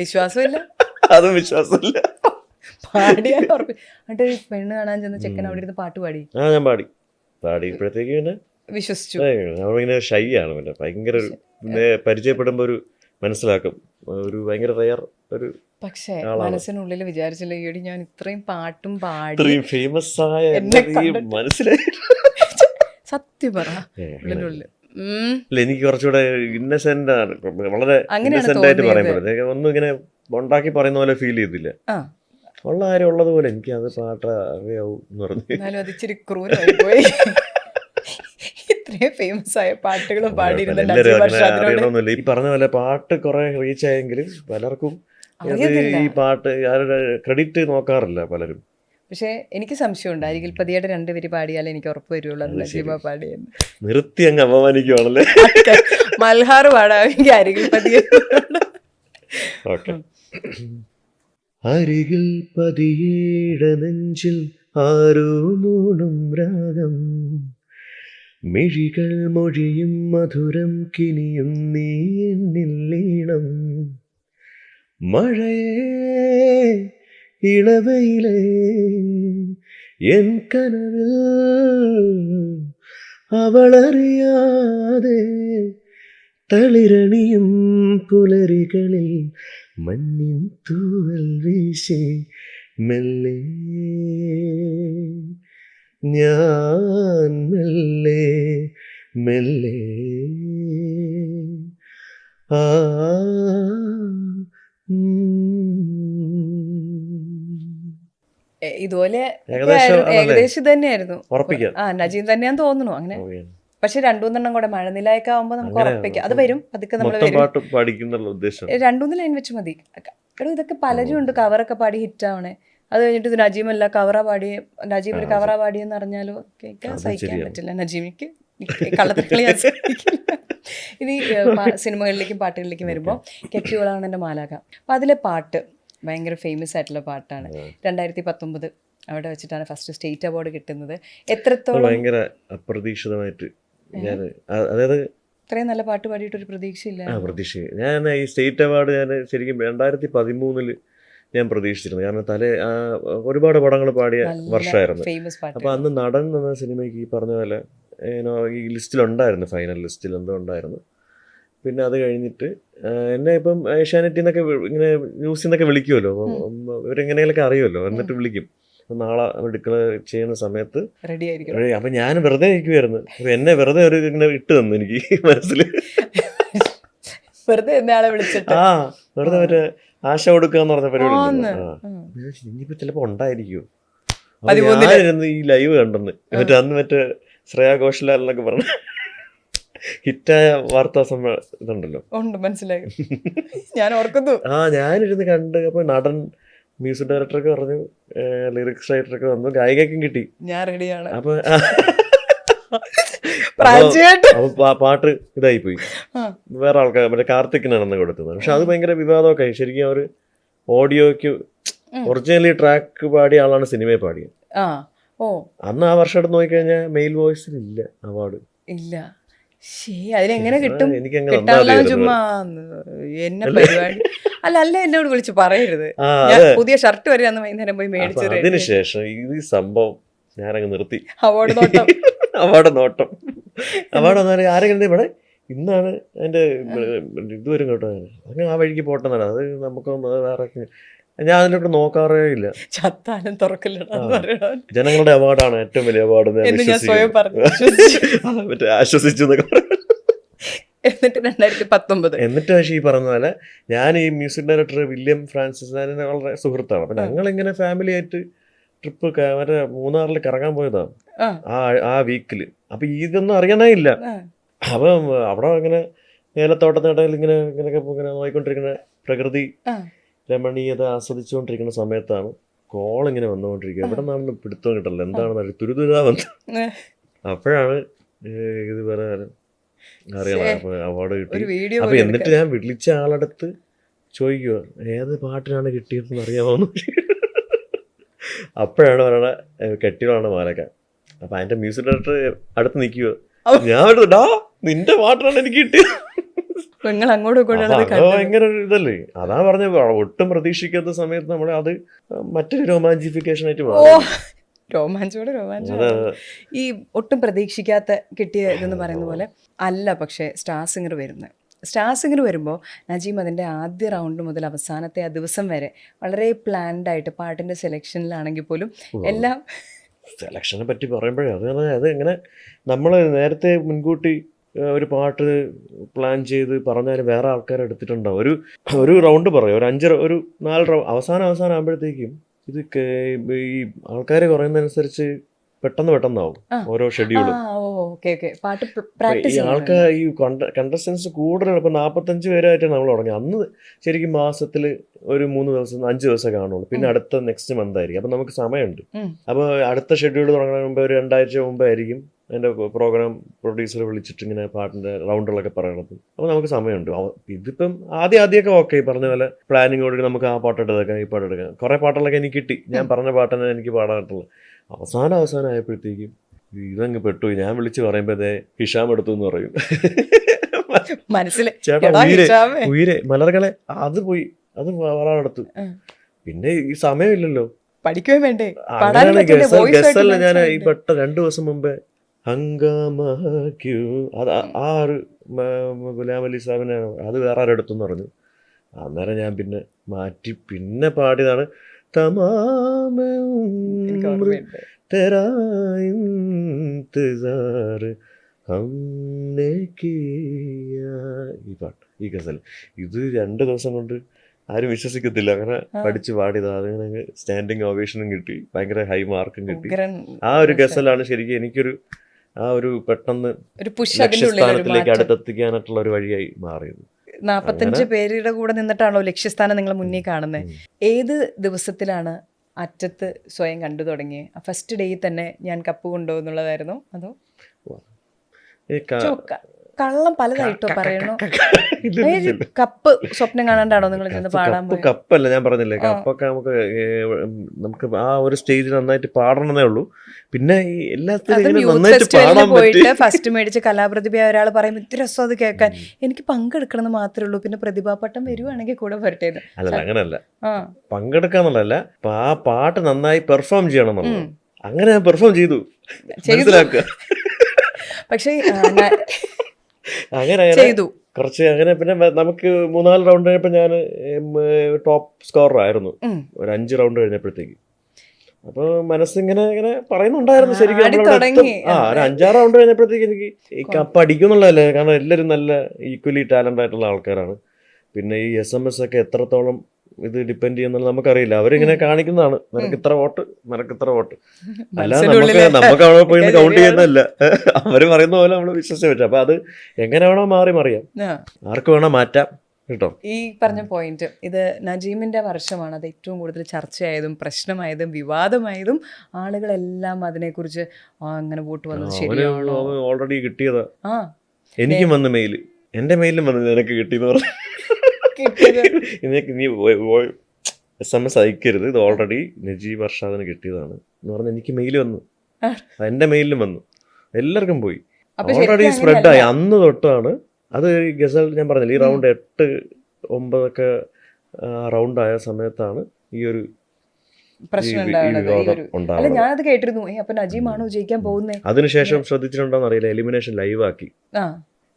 വിശ്വാസമില്ല, അതും വിശ്വാസമില്ല. പാടിയാൽ പെണ്ണ് കാണാൻ ചെന്ന ചെക്കൻ അവിടെ ഇരുന്ന് പാട്ട് പാടി. ഞാൻ പാടിയപ്പോഴത്തേക്ക് പിന്നെ വിശ്വസിച്ചു. അവളിങ്ങനെ ഷൈ ആണ്, പിന്നെ ഭയങ്കര പരിചയപ്പെടുമ്പോ ഒരു മനസ്സിലാക്കും, ഒരു ഭയങ്കര റയർ ഒരു. പക്ഷേ മനസ്സിനുള്ളിൽ വിചാരിച്ചില്ല ഈടി ഞാൻ ഇത്രയും പാട്ടും പാടി ഫേമസ് ആയ മനസ്സിലായി. സത്യം പറ, എനിക്ക് കുറച്ചുകൂടെ ഇന്നസെന്റ് ആണ്, വളരെ ഇന്നസെന്റ് ആയിട്ട് പറയുമ്പോഴത്തേക്ക് ഒന്നും ഇങ്ങനെ ഉണ്ടാക്കി പറയുന്ന പോലെ ഫീൽ ചെയ്തില്ല. ഉള്ള കാര്യം ഉള്ളതുപോലെ എനിക്ക് അത് പാട്ട് അറിയാവൂ എന്ന് പറഞ്ഞു. അതിച്ചിരി ക്രൂരമായി പോയി. ഇത്രയും ഫേമസ് ആയ പാട്ടുകളും പാടിയിരുന്നില്ല. ഈ പറഞ്ഞ പോലെ പാട്ട് കുറെ റീച്ച് ആയെങ്കിലും പലർക്കും ഈ പാട്ട് ക്രെഡിറ്റ് നോക്കാറില്ല പലരും. പക്ഷെ എനിക്ക് സംശയമുണ്ട്, അരികിൽ പതിയുടെ 2 വരി പാടിയാലേ എനിക്ക് ഉറപ്പ് വരുള്ളൂ അത് നജീബ പാടിയെന്ന്. നിർത്തി അങ്ങ് അപമാനിക്കുവാണല്ലേ. മൽഹാർ പാടാമെങ്കിൽ അരികിൽ പതിയെ. അരികിൽ പതിയേട നെഞ്ചിൽ ആരോ മൂളും രാഗം, മിഴികൾ മൊഴിയും മധുരം കിനിയും നീ എന്നിൽ ലീണം, മഴയേ ഇളവയിലേ എൻ കനവിൽ അവളറിയാതെ തളിരണിയും പുലരികളിൽ മഞ്ഞിൻ തൂവൽ വീശി മെല്ലെ ഞാൻ മെല്ലെ മെല്ലെ ആ ഇതുപോലെ ഏകദേശം തന്നെയായിരുന്നു. നജീം തന്നെയാന്ന് തോന്നുന്നു അങ്ങനെ. പക്ഷെ 2-3 കൂടെ മഴനിലയൊക്കെ ആവുമ്പോ നമുക്ക് ഉറപ്പിക്കാം അത് വരും. അതൊക്കെ നമ്മൾ 2-3 ലൈൻ വെച്ച് മതി. എടോ ഇതൊക്കെ പലരും ഉണ്ട് കവറൊക്കെ പാടി ഹിറ്റാവണേ. അത് കഴിഞ്ഞിട്ട് ഇത് നജീമല്ല കവറ പാടി, നജീം ഒരു കവറ പാടിയെന്ന് അറിഞ്ഞാലോ കേൾക്കാൻ സഹിക്കാൻ പറ്റില്ല. നജീമിക്ക് കള്ളത്തിക്കളി ഇനി സിനിമകളിലേക്കും പാട്ടുകളിലേക്കും വരുമ്പോൾ കെട്ടിയോളാണ് എൻ്റെ മാലാക. അപ്പം അതിലെ പാട്ട് ഭയങ്കര ഫേമസ് ആയിട്ടുള്ള പാട്ടാണ്. 2019 അവിടെ വെച്ചിട്ടാണ് ഫസ്റ്റ് സ്റ്റേറ്റ് അവാർഡ് കിട്ടുന്നത്. എത്രത്തോളം ഭയങ്കര അപ്രതീക്ഷിതമായിട്ട് അതായത് ഇത്രയും നല്ല പാട്ട് പാടിയിട്ട് ഒരു പ്രതീക്ഷയില്ല. ഞാൻ ഈ സ്റ്റേറ്റ് അവാർഡ് ഞാൻ ശരിക്കും 2013 ഞാൻ പ്രതീക്ഷിച്ചിരുന്നു. കാരണം ഒരുപാട് പടങ്ങൾ പാടിയ വർഷമായിരുന്നു. അപ്പോൾ അന്ന് നടൻ എന്ന സിനിമയ്ക്ക് ഈ പറഞ്ഞ പോലെ ഈ ലിസ്റ്റിലുണ്ടായിരുന്നു, ഫൈനൽ ലിസ്റ്റിൽ എന്തോ ഉണ്ടായിരുന്നു. പിന്നെ അത് കഴിഞ്ഞിട്ട് എന്നെ ഇപ്പം ഏഷ്യാനെറ്റിൽ നിന്നൊക്കെ ഇങ്ങനെ ന്യൂസിൽ നിന്നൊക്കെ വിളിക്കുമല്ലോ, ഇവരെങ്ങനെയൊക്കെ അറിയുമല്ലോ, എന്നിട്ട് വിളിക്കും. നാളെ അടുക്കള ചെയ്യുന്ന സമയത്ത് റെഡി ആയിരിക്കും. അപ്പം ഞാൻ വെറുതെ ഇരിക്കുമായിരുന്നു. അപ്പം എന്നെ വെറുതെ ഒരു ഇങ്ങനെ ഇട്ട് തന്നു എനിക്ക് മനസ്സിൽ. വെറുതെ ആളെ വിളിച്ചിട്ട് വെറുതെ മറ്റേ ആശ കൊടുക്കുക എന്ന് പറഞ്ഞ പരിപാടി. ഇനിയിപ്പോ ചിലപ്പോ ഉണ്ടായിരിക്കുമോ. ഞാനിരുന്ന് ഈ ലൈവ് കണ്ടെന്ന് മറ്റേ അന്ന് മറ്റേ ശ്രേയ ഘോഷലാൽ എന്നൊക്കെ പറഞ്ഞ ഹിറ്റായ വാർത്താ ഇതുണ്ടല്ലോ. മനസ്സിലായി, ഞാൻ ഓർക്കുന്നു. ഞാനിരുന്ന് കണ്ട്. അപ്പൊ നടൻ, മ്യൂസിക് ഡയറക്ടറൊക്കെ പറഞ്ഞു, ലിറിക്സ് റൈറ്ററൊക്കെ വന്നു, ഗായികക്കും കിട്ടി. ഞാൻ റെഡിയാണ്. അപ്പൊ പാട്ട് ഇതായി പോയി. വേറെ ആൾക്കാർ മറ്റേ കാർത്തിക്കിനാണെന്ന് കൊടുത്തത്. പക്ഷെ അത് ഭയങ്കര വിവാദമൊക്കെ ആയി. ശരിക്കും അവര് ഓഡിയോക്ക് ഒറിജിനലി ട്രാക്ക് പാടിയ ആളാണ് സിനിമയിൽ പാടിയത്. അന്ന് ആ വർഷം എടുത്ത് നോക്കിക്കഴിഞ്ഞാൽ മെയിൽ വോയിസിനില്ല അവാർഡ്. ഇല്ല. അതിനെങ്ങനെ കിട്ടും? ചുമ്മാ എന്നെ പരിപാടി അല്ല എന്നോട് വിളിച്ച് പറയരുത്. പുതിയ ഷർട്ട് വരെ അന്ന് വൈകുന്നേരം പോയി മേടിച്ചു. അതിനുശേഷം ഈ സംഭവം ഞാനങ്ങ് നിർത്തി. അവാർഡ് നോട്ടം അവാർഡ് വന്നാൽ ആരെങ്കിലും ഇവിടെ ഇന്നാണ് അതിന്റെ ഇതുവരും കേട്ടോ, അങ്ങനെ ആ വഴിക്ക് പോട്ടെന്നാണ്. അത് നമുക്കൊന്നും വേറെ ഞാൻ അതിലോട്ട് നോക്കാറേ ഇല്ല. ചത്താലും തുറക്കില്ല. ജനങ്ങളുടെ അവാർഡാണ് ഏറ്റവും വലിയ അവാർഡ് മറ്റേ ആശ്വസിച്ചു എന്നൊക്കെ. എന്നിട്ട് പക്ഷേ ഈ പറഞ്ഞ പോലെ ഞാൻ ഈ മ്യൂസിക് ഡയറക്ടർ വില്യം ഫ്രാൻസിസ് വളരെ സുഹൃത്താണ്. അപ്പൊ ഞങ്ങളിങ്ങനെ ഫാമിലി ആയിട്ട് ട്രിപ്പ് മറ്റേ മൂന്നാറിൽ കറങ്ങാൻ പോയതാണ് ആ വീക്കില്. അപ്പൊ ഇതൊന്നും അറിയാനേ ഇല്ല. അപ്പം അവിടെ ഇങ്ങനെ ഏലത്തോട്ടത്തിനിടയിൽ ഇങ്ങനെയൊക്കെ ഇങ്ങനെ നോയിക്കൊണ്ടിരിക്കുന്ന പ്രകൃതി രമണീയത ആസ്വദിച്ചുകൊണ്ടിരിക്കുന്ന സമയത്താണ് കോൾ ഇങ്ങനെ വന്നുകൊണ്ടിരിക്കുക. എവിടെ നിന്നാണെന്ന് പിടുത്തം കിട്ടല്ലോ, എന്താണെന്ന് തുരുതുരാ വന്നു. അപ്പോഴാണ് ഇത് പറയാൻ അറിയണം അവാർഡ് കിട്ടി. അപ്പൊ എന്നിട്ട് ഞാൻ വിളിച്ച ആളടുത്ത് ചോദിക്കുക, ഏത് പാട്ടിനാണ് കിട്ടിയതെന്ന് അറിയാമോന്ന്. അപ്പോഴാണ് പറയണ കെട്ടിയതാണ് മാലക്ക. അപ്പൊ അതിന്റെ മ്യൂസിക് ഡയറക്ടർ അടുത്ത് നിൽക്കുക. ഞാൻ നിന്റെ പാട്ടാണ് എനിക്ക് കിട്ടിയത്. ഭയങ്കര ഇതല്ലേ. അതാ പറഞ്ഞ ഒട്ടും പ്രതീക്ഷിക്കാത്ത സമയത്ത് നമ്മളെ അത് മറ്റൊരു രോമാഞ്ചിഫിക്കേഷൻ ആയിട്ട് മാറും. രോമാഞ്ചം ഈ ഒട്ടും പ്രതീക്ഷിക്കാത്ത കിട്ടിയ ഇതെന്ന് പറയുന്ന പോലെ അല്ല. പക്ഷേ സ്റ്റാർ സിംഗർ വരുമ്പോൾ നജീം അതിൻ്റെ ആദ്യ റൗണ്ട് മുതൽ അവസാനത്തെ ആ ദിവസം വരെ വളരെ പ്ലാൻഡ് ആയിട്ട് പാട്ടിൻ്റെ സെലക്ഷനിലാണെങ്കിൽ പോലും എല്ലാം. സെലക്ഷനെ പറ്റി പറയുമ്പോഴേ അത് എങ്ങനെ നമ്മൾ നേരത്തെ മുൻകൂട്ടി ഒരു പാട്ട് പ്ലാൻ ചെയ്ത് പറഞ്ഞാൽ വേറെ ആൾക്കാരെ എടുത്തിട്ടുണ്ടാവും. ഒരു റൗണ്ട് പറയും, ഒരു 4 അവസാനം ആകുമ്പോഴത്തേക്കും ഇത് ഈ ആൾക്കാർ കുറയുന്നതനുസരിച്ച് പെട്ടെന്നാവും ഓരോ ഷെഡ്യൂളും. ഈ ആൾക്കാർ ഈ കണ്ടസ്റ്റൻസ് കൂടുതൽ ഇപ്പൊ 45 പേരായിട്ടാണ് നമ്മൾ തുടങ്ങി. അന്ന് ശരിക്കും മാസത്തിൽ ഒരു 3 ദിവസം 5 ദിവസം കാണുള്ളൂ. പിന്നെ അടുത്ത നെക്സ്റ്റ് മന്ത് ആയിരിക്കും. അപ്പൊ നമുക്ക് സമയമുണ്ട്. അപ്പൊ അടുത്ത ഷെഡ്യൂൾ തുടങ്ങുന്നതിന് മുമ്പ് ഒരു 2 ആഴ്ച മുമ്പായിരിക്കും എൻ്റെ പ്രോഗ്രാം പ്രൊഡ്യൂസർ വിളിച്ചിട്ട് ഇങ്ങനെ പാട്ടിന്റെ റൗണ്ടുകളൊക്കെ പറയണത്. അപ്പൊ നമുക്ക് സമയമുണ്ട്. ഇതിപ്പം ആദ്യമൊക്കെ ഓക്കെ പറഞ്ഞ പോലെ പ്ലാനിങ്ങോട് നമുക്ക് ആ പാട്ട് എടുക്കാം, ഈ പാട്ട് എടുക്കാം. കുറെ പാട്ടുകളൊക്കെ എനിക്ക് കിട്ടി. ഞാൻ പറഞ്ഞ പാട്ടന്നെ എനിക്ക് പാടാനായിട്ടുള്ള. അവസാനം ആയപ്പോഴത്തേക്കും ഇതങ്ങ് പെട്ടു. ഞാൻ വിളിച്ച് പറയുമ്പോഴേ ഹിഷാം എടുത്തു എന്ന് പറയും. ചേട്ടാ ഉയരെ മലർകളെ അത് പോയി, അത് പറയാനെടുത്തു. പിന്നെ ഈ സമയമില്ലല്ലോ, പഠിക്കുകയും വേണ്ടേ. ഗസല്ല ഞാൻ ഈ പെട്ട 2 ദിവസം മുമ്പേ ഹംഗാമു അത് ഗുലാം അലി സാഹിബിനെ അത് വേറെ ആരെടുത്തെന്ന് പറഞ്ഞു. അന്നേരം ഞാൻ പിന്നെ മാറ്റി പിന്നെ പാടിയതാണ് തെരാ ഇന്തസാർ ഹംനെ കിയാ. ഈ പാട്ട്, ഈ ഗസൽ ഇത് 2 ദിവസം കൊണ്ട് ആരും വിശ്വസിക്കത്തില്ല. അങ്ങനെ പഠിച്ച് പാടിയതാ. അതിങ്ങനെ സ്റ്റാൻഡിങ് ഓവേഷനും കിട്ടി, ഭയങ്കര ഹൈ മാർക്കും കിട്ടി. ആ ഒരു ഗസലാണ് ശരിക്കും എനിക്കൊരു പെട്ടെന്ന് ലക്ഷ്യസ്ഥാനത്തിലേക്ക് അടുത്തെത്തിക്കാനായിട്ടുള്ള ഒരു വഴിയായി മാറിയത്. 45 പേരുടെ കൂടെ നിന്നിട്ടാണല്ലോ ലക്ഷ്യസ്ഥാനം നിങ്ങൾ മുന്നിൽ കാണുന്നത്. ഏത് ദിവസത്തിലാണ് അറ്റത്ത് സ്വയം കണ്ടു തുടങ്ങി? ഫസ്റ്റ് ഡേയിൽ തന്നെ ഞാൻ കപ്പ് കൊണ്ടുപോകുന്നുള്ളതായിരുന്നു അതോ കള്ളം പലതായിട്ടോ പറയണോ? കപ്പ് സ്വപ്നം കാണാണ്ടാണോ നിങ്ങൾ ചെന്ന് പാടാൻ പോയി? കപ്പല്ല, ഞാൻ പറഞ്ഞില്ലേ, കപ്പൊക്കെ നമുക്ക് ആ ഒരു സ്റ്റേജിൽ നന്നായിട്ട് പാടണമെന്നേ ഉള്ളൂ. പിന്നെ പോയിട്ട് ഫസ്റ്റ് മേടിച്ച് കലാപ്രതിഭ ഒരാൾ പറയുമ്പോൾ ഇത്ര രസം അത് കേൾക്കാൻ, എനിക്ക് പങ്കെടുക്കണമെന്ന് മാത്രമേ ഉള്ളൂ. പിന്നെ പ്രതിഭാപട്ടം വരുവാണെങ്കിൽ കൂടെ വരട്ടെ. അല്ല അങ്ങനല്ല, പങ്കെടുക്കാന്നുള്ളതല്ല, ആ പാട്ട് നന്നായി പെർഫോം ചെയ്യണം എന്നുള്ളത്. അങ്ങനെ ഞാൻ പെർഫോം ചെയ്തു, മനസ്സിലാക്കുക. പക്ഷേ അങ്ങനെ ചെയ്തു കുറച്ച് അങ്ങനെ. പിന്നെ നമുക്ക് 3-4 റൗണ്ട് കഴിഞ്ഞപ്പോൾ ഞാൻ ടോപ്പ് സ്കോറർ ആയിരുന്നു ഒരു 5 റൗണ്ട് കഴിഞ്ഞപ്പോഴത്തേക്ക്. അപ്പോൾ മനസ്സിങ്ങനെ ഇങ്ങനെ പറയുന്നുണ്ടായിരുന്നു ശരിക്കും ഒരു 5-6 റൗണ്ട് കഴിഞ്ഞപ്പോഴത്തേക്ക് എനിക്ക് ഈ കപ്പ് അടിക്കുന്നുള്ളതല്ലേ, കാരണം എല്ലാവരും നല്ല ഈക്വലി ടാലന്റ് ആയിട്ടുള്ള ആൾക്കാരാണ്. പിന്നെ ഈ SMS ഒക്കെ എത്രത്തോളം ഇത് ഡിപ്പെൻഡ് ചെയ്യുന്നുള്ളത് നമുക്കറിയില്ല. അവരിങ്ങനെ കാണിക്കുന്നതാണ്, നിനക്ക് ഇത്ര വോട്ട്, നിനക്ക് ഇത്ര വോട്ട്. അല്ലാതെ നമുക്ക് അവിടെ പോയി കൗണ്ട് ചെയ്യുന്നതല്ല, അവര് പറയുന്ന പോലെ നമ്മൾ വിശ്വസിച്ച് പറ്റും. അപ്പൊ അത് എങ്ങനെ വേണോ മാറി മറിയാം, ആർക്ക് വേണോ മാറ്റാം കേട്ടോ. ഈ പറഞ്ഞ പോയിന്റ്, ഇത് നജീമിന്റെ വർഷമാണ്. അത് ഏറ്റവും കൂടുതൽ ചർച്ചയായതും പ്രശ്നമായതും വിവാദമായതും ആളുകളെല്ലാം അതിനെക്കുറിച്ച് അങ്ങനെ വോട്ട് വന്നത് ശരിയാണോ, ഓൾറെഡി കിട്ടിയതാ. എനിക്കും വന്ന് മെയില്, എന്റെ മെയിലും വന്നത് നിനക്ക് കിട്ടിയെന്ന് പറഞ്ഞു. നീ SMS അയക്കരുത്, ഇത് ഓൾറെഡി നജീബ് അർഷാദിന് കിട്ടിയതാണ് എന്ന് പറഞ്ഞ് എനിക്ക് മെയിൽ വന്നു. എന്റെ മെയിലും വന്നു, എല്ലാവർക്കും പോയി, ഓൾറെഡി സ്പ്രെഡ് ആയി. അന്ന് തൊട്ടാണ് അത് ഗസൽ, ഞാൻ പറഞ്ഞില്ല ഈ റൗണ്ട് 8-9 ഒക്കെ റൗണ്ട് ആയ സമയത്താണ് ഈ ഒരു പ്രശ്നം ഉണ്ടാവുന്നത്. ഞാനത് കേട്ടിരുന്നു. അപ്പൊ നജീമാണോ ജയിക്കാൻ പോകുന്നത്? അതിനുശേഷം ശ്രദ്ധിച്ചിട്ടുണ്ടോന്ന് അറിയില്ല, എലിമിനേഷൻ ലൈവ് ആക്കി.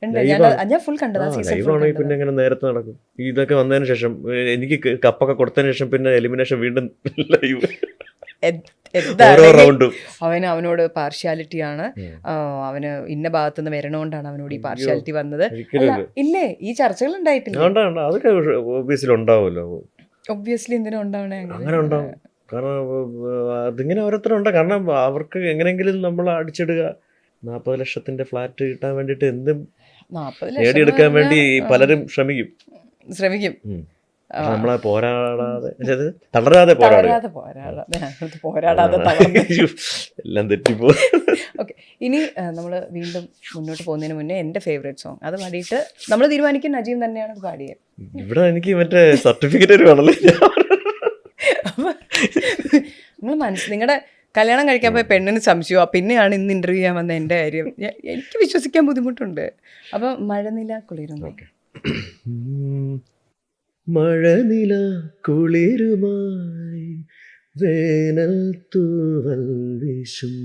ലൈവാണെങ്കിൽ പിന്നെ എങ്ങനെ നേരത്തെ നടക്കും? ഇതൊക്കെ വന്നതിന് ശേഷം, എനിക്ക് കപ്പൊക്കെ കൊടുത്തതിന് ശേഷം പിന്നെ എലിമിനേഷൻ വീണ്ടും ലൈവ്. അവനോട് പാർഷ്യാലിറ്റി ആണ്, അവന് ഇന്ന ഭാഗത്തുനിന്ന് വരണോണ്ടാണ് അവനോട് ഈ പാർഷ്യാലിറ്റി വന്നത്. ഇല്ലേ, ഈ ചർച്ചകൾ ഉണ്ടായിട്ടില്ല? അതൊക്കെ ഒബ്വിയസ്ലി ഉണ്ടാവുമല്ലോ. ഒബ്വിയസ്ലി എന്തിനാ ഉണ്ടാവണേ? അങ്ങനെ ഉണ്ടാവും, കാരണം അതിങ്ങനെ ഓരോരുത്തരുണ്ട്. കാരണം അവർക്ക് എങ്ങനെയെങ്കിലും നമ്മൾ അടിച്ചിടുക, 40 ലക്ഷത്തിന്റെ ഫ്ലാറ്റ് കിട്ടാൻ വേണ്ടിട്ട് എന്തും നേടിയെടുക്കാൻ വേണ്ടി പലരും ശ്രമിക്കും. നമ്മളെ തളരാതെ എല്ലാം തെറ്റിപ്പോ. ഓക്കെ, ഇനി നമ്മൾ വീണ്ടും മുന്നോട്ട് പോകുന്നതിന് മുന്നേ എൻ്റെ ഫേവറേറ്റ് സോങ് അത് പാടിയിട്ട് നമ്മൾ തീരുമാനിക്കും നജീം തന്നെയാണ് അത് പാടിയത്. ഇവിടെ എനിക്ക് മറ്റേ സർട്ടിഫിക്കറ്റ് വേണമല്ലോ. നിങ്ങൾ നിങ്ങളുടെ കല്യാണം കഴിക്കാൻ പോയ പെണ്ണിന് സംശയമാണ്, പിന്നെയാണ് ഇന്ന് ഇന്റർവ്യൂ ചെയ്യാൻ വന്ന എൻ്റെ കാര്യം. എനിക്ക് വിശ്വസിക്കാൻ ബുദ്ധിമുട്ടുണ്ട്. അപ്പൊ മഴനില കുളിരുന്നു. മഴനില കുളിരുമായി വേനൽ തൂവൽ വീശും,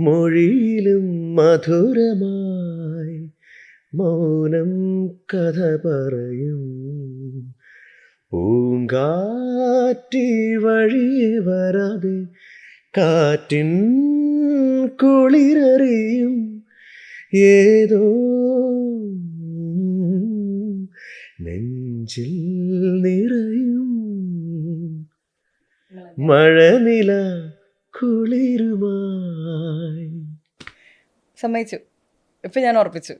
മൊഴിയിലും മധുരമായി മൗനം കഥ പറയും, പൂങ്കാറ്റി വഴിയെ വരാതെ കാറ്റിൻ കുളിരറിയും, ഏതോ നെഞ്ചിൽ നിറയും മഴനില കുളിരുമായി. സമ്മതിച്ചു, ഇപ്പൊ ഞാൻ ഉറപ്പിച്ചു.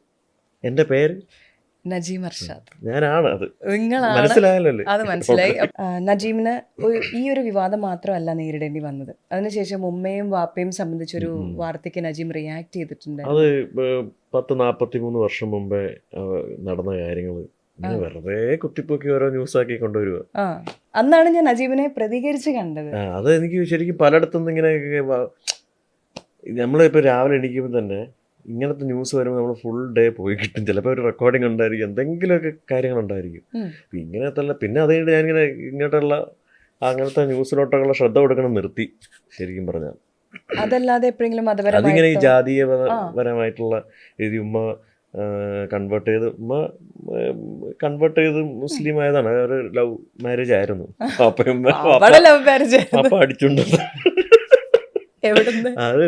എന്റെ പേര് നജീം അർഷാദ്. ഞാനാണ് അത്, നിങ്ങളാണ്. മനസ്സിലായല്ലോ? അത് മനസ്സിലായി. നജീമിന് ഈ ഒരു വിവാദം മാത്രമല്ല നേരിടേണ്ടി വന്നത്. അതിനുശേഷം ഉമ്മയും വാപ്പയും സംബന്ധിച്ചൊരു വാർത്തയ്ക്ക് നജീം റിയാക്ട് ചെയ്തിട്ടുണ്ട്. അത് 10-43 വർഷം മുമ്പേ നടന്ന കാര്യങ്ങൾ വെറുതെ കുത്തിപ്പൊക്കി ഓരോ ന്യൂസ് ആക്കി കൊണ്ടുവരുക. അന്നാണ് ഞാൻ നജീബിനെ പ്രതികരിച്ച് കണ്ടത്. അത് എനിക്ക് ശരിക്കും പലയിടത്തുനിന്ന് ഇങ്ങനെ, നമ്മളിപ്പോ രാവിലെ എണീക്കുമ്പോൾ തന്നെ ഇങ്ങനത്തെ ന്യൂസ് വരുമ്പോൾ നമ്മൾ ഫുൾ ഡേ പോയി കിട്ടും. ചിലപ്പോൾ ഒരു റെക്കോർഡിംഗ് ഉണ്ടായിരിക്കും, എന്തെങ്കിലുമൊക്കെ കാര്യങ്ങളുണ്ടായിരിക്കും. ഇങ്ങനത്തെ പിന്നെ അത് കഴിഞ്ഞ് ഞാനിങ്ങനെ ഇങ്ങോട്ടുള്ള അങ്ങനത്തെ ന്യൂസിലോട്ടൊക്കെയുള്ള ശ്രദ്ധ കൊടുക്കണം നിർത്തി, ശരിക്കും പറഞ്ഞാൽ. അതല്ലാതെ എപ്പോഴെങ്കിലും അതിങ്ങനെ ഈ ജാതീയപരമായിട്ടുള്ള രീതി ഉമ്മ കൺവേർട്ട് ചെയ്ത് മുസ്ലിം ആയതാണ്. ഒരു ലവ് മാരേജ് ആയിരുന്നു. അപ്പൊ അടിച്ചുണ്ട്. അത്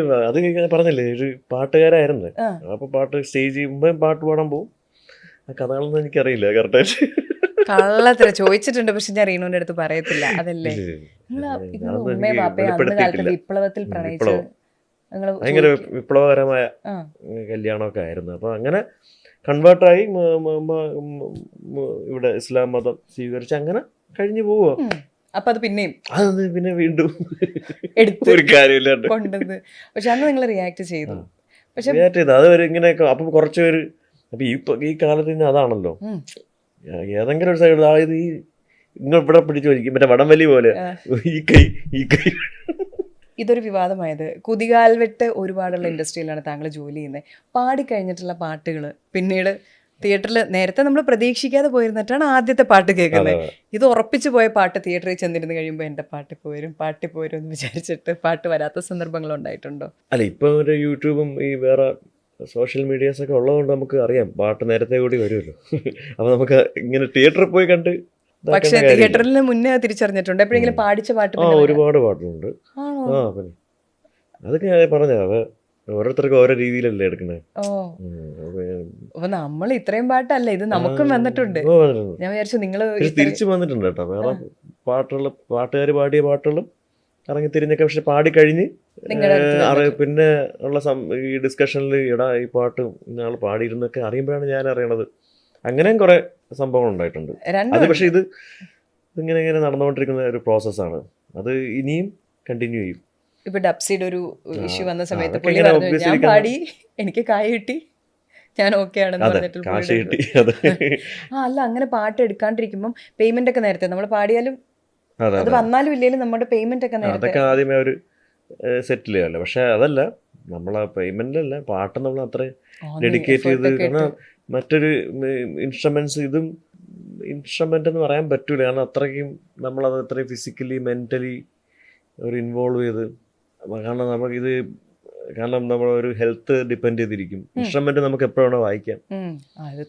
പറഞ്ഞില്ലേ, ഒരു പാട്ടുകാരായിരുന്നു. അപ്പൊ പാട്ട് സ്റ്റേജ് ഉമ്മയും പാട്ട് പാടാൻ പോകും. ആ കഥകളൊന്നും എനിക്കറിയില്ല കറക്റ്റായിട്ട്. കള്ളത്ര ചോദിച്ചിട്ടുണ്ട്, പക്ഷെ ഞാൻ റീനുവിന്റെ അടുത്ത് പറയത്തില്ല. അതല്ലേ വിപ്ലവത്തിൽ പ്രണയിച്ചത്, ഭയങ്കര വിപ്ലവകരമായ കല്യാണമൊക്കെ ആയിരുന്നു. അപ്പൊ അങ്ങനെ കൺവേർട്ടായി ഇവിടെ ഇസ്ലാം മതം സ്വീകരിച്ച് അങ്ങനെ കഴിഞ്ഞു പോവുക. അപ്പൊ അത് പിന്നെ വീണ്ടും എടുത്ത് ഒരു കാര്യമില്ലാണ്ട് കൊണ്ടുവന്ന്. പക്ഷെ അന്ന് നിങ്ങൾ റിയാക്ട് ചെയ്തു. പക്ഷെ അത് ഇങ്ങനെ അപ്പൊ കുറച്ച് പേര്, അപ്പൊ ഈ കാലത്ത് തന്നെ അതാണല്ലോ, ഏതെങ്കിലും ഒരു സൈഡ്, അതായത് ഈ നിങ്ങൾ ഇവിടെ പിടിച്ചു വലിക്കും, മറ്റേ വടംവലി പോലെ ഈ കൈ. ഇതൊരു വിവാദമായത് കുതികാൽ വെട്ട് ഒരുപാടുള്ള ഇൻഡസ്ട്രിയിലാണ് താങ്കൾ ജോലി ചെയ്യുന്നത്. പാടിക്കഴിഞ്ഞിട്ടുള്ള പാട്ടുകൾ പിന്നീട് തിയേറ്ററിൽ നേരത്തെ നമ്മൾ പ്രതീക്ഷിക്കാതെ പോയിരുന്നിട്ടാണ് ആദ്യത്തെ പാട്ട് കേൾക്കുന്നത്. ഇത് ഉറപ്പിച്ചു പോയ പാട്ട് തിയേറ്ററിൽ ചെന്നിരുന്ന് കഴിയുമ്പോൾ എൻ്റെ പാട്ടിൽ പോരും എന്ന് വിചാരിച്ചിട്ട് പാട്ട് വരാത്ത സന്ദർഭങ്ങൾ ഉണ്ടായിട്ടുണ്ടോ? അല്ല, ഇപ്പൊ ഒരു യൂട്യൂബും ഈ വേറെ സോഷ്യൽ മീഡിയാസ് ഒക്കെ ഉള്ളതുകൊണ്ട് നമുക്ക് അറിയാം പാട്ട് നേരത്തെ കൂടി വരുമല്ലോ. അപ്പൊ നമുക്ക് ഇങ്ങനെ തിയേറ്ററിൽ പോയി കണ്ട് പക്ഷേ തിയേറ്ററിൽ മുന്നേ തിരിച്ചറിഞ്ഞിട്ടുണ്ട് എപ്പോഴെങ്കിലും പാടിച്ച പാട്ട്? ഒരുപാട് പാട്ടുണ്ട്. പിന്നെ അതൊക്കെ ഞാൻ പറഞ്ഞ ഓരോരുത്തർക്കും ഓരോ രീതിയിലല്ലേ എടുക്കണേ. അപ്പൊ നമ്മൾ ഇത്രയും പാട്ടല്ല, ഇത് നമുക്കും വന്നിട്ടുണ്ട്. ഞാൻ വിചാരിച്ചു നിങ്ങള് തിരിച്ചു വന്നിട്ടുണ്ട് കേട്ടോ. വേറെ പാട്ടുകാർ പാടിയ പാട്ടുകളും ഇറങ്ങി തിരിഞ്ഞൊക്കെ പക്ഷെ പാടിക്കഴിഞ്ഞ് പിന്നെ ഉള്ള ഈ ഡിസ്കഷനിൽ ഇടാ ഈ പാട്ട് ഇന്നാൾ പാടിയിരുന്നൊക്കെ അറിയുമ്പോഴാണ് ഞാൻ അറിയണത്. അങ്ങനെയും കുറെ സംഭവങ്ങൾ ഉണ്ടായിട്ടുണ്ട്. അത് പക്ഷെ ഇത് ഇങ്ങനെ ഇങ്ങനെ നടന്നുകൊണ്ടിരിക്കുന്ന ഒരു പ്രോസസ്സാണ്. അത് ഇനിയും കണ്ടിന്യൂ ചെയ്യും. ഇപ്പൊ ഡബ്സീഡ് ഒരു ഇഷ്യൂ വന്ന സമയത്ത് പുള്ളി പറഞ്ഞു ഞാൻ പാടി എനിക്ക് കായ് കിട്ടി, ഞാൻ ഓക്കെ ആണെന്ന് പറഞ്ഞിട്ട്. അല്ല, അങ്ങനെ പാട്ട് എടുക്കാണ്ടിരിക്കുമ്പം പേയ്മെന്റ് ഒക്കെ നേരത്തെ നമ്മൾ പാടിയാലും അത് വന്നാലും ഇല്ലെങ്കിലും നമ്മുടെ പേയ്മെന്റ് ഒക്കെ നേരത്തെ അതൊക്കെ ആദ്യമേ ഒരു സെറ്റിൽ ചെയ്യാമല്ലോ. പക്ഷെ അതല്ല, നമ്മളെ പേയ്മെന്റിലല്ല, പാട്ട് നമ്മൾ അത്രയും ഡെഡിക്കേറ്റ് ചെയ്ത്. കാരണം മറ്റൊരു ഇൻസ്ട്രുമെന്റ്സ് ഇതും ഇൻസ്ട്രുമെന്റ് എന്ന് പറയാൻ പറ്റൂല. കാരണം അത്രയ്ക്കും നമ്മളത് അത്രയും ഫിസിക്കലി മെന്റലി ഒരു ഇൻവോൾവ് ചെയ്ത്. കാരണം നമുക്കിത് കാരണം നമ്മളൊരു ഹെൽത്ത് ഡിപ്പെൻഡ് ചെയ്തിരിക്കും. ഇൻസ്ട്രുമെന്റ് നമുക്ക് എപ്പോഴാണോ വായിക്കാം, അത്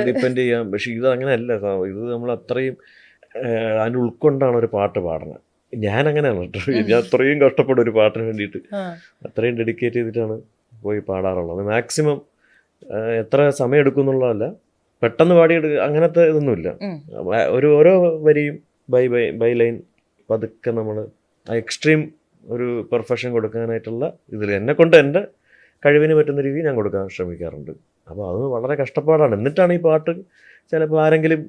ഡിപ്പെൻഡ് ചെയ്യാം. പക്ഷെ ഇത് അങ്ങനെയല്ല. ഇത് നമ്മൾ അത്രയും അതിന് ഉൾക്കൊണ്ടാണ് ഒരു പാട്ട് പാടുന്നത്. ഞാൻ അങ്ങനെയാണ് കേട്ടോ. ഞാൻ അത്രയും കഷ്ടപ്പെടും ഒരു പാട്ടിന് വേണ്ടിയിട്ട്. അത്രയും ഡെഡിക്കേറ്റ് ചെയ്തിട്ടാണ് പോയി പാടാറുള്ളത്. മാക്സിമം എത്ര സമയം എടുക്കും എന്നുള്ളതല്ല, പെട്ടെന്ന് പാടിയെടുക്കുക അങ്ങനത്തെ ഇതൊന്നുമില്ല. ഓരോ വരിയും ബൈ ലൈൻ പതുക്കെ നമ്മൾ ആ എക്സ്ട്രീം ഒരു പെർഫെക്ഷൻ കൊടുക്കാനായിട്ടുള്ള ഇതിൽ എന്നെ കൊണ്ട് എൻ്റെ കഴിവിന് പറ്റുന്ന രീതിയിൽ ഞാൻ കൊടുക്കാൻ ശ്രമിക്കാറുണ്ട്. അപ്പോൾ അത് വളരെ കഷ്ടപ്പാടാണ്. എന്നിട്ടാണ് ഈ പാട്ട് ചിലപ്പോൾ ആരെങ്കിലും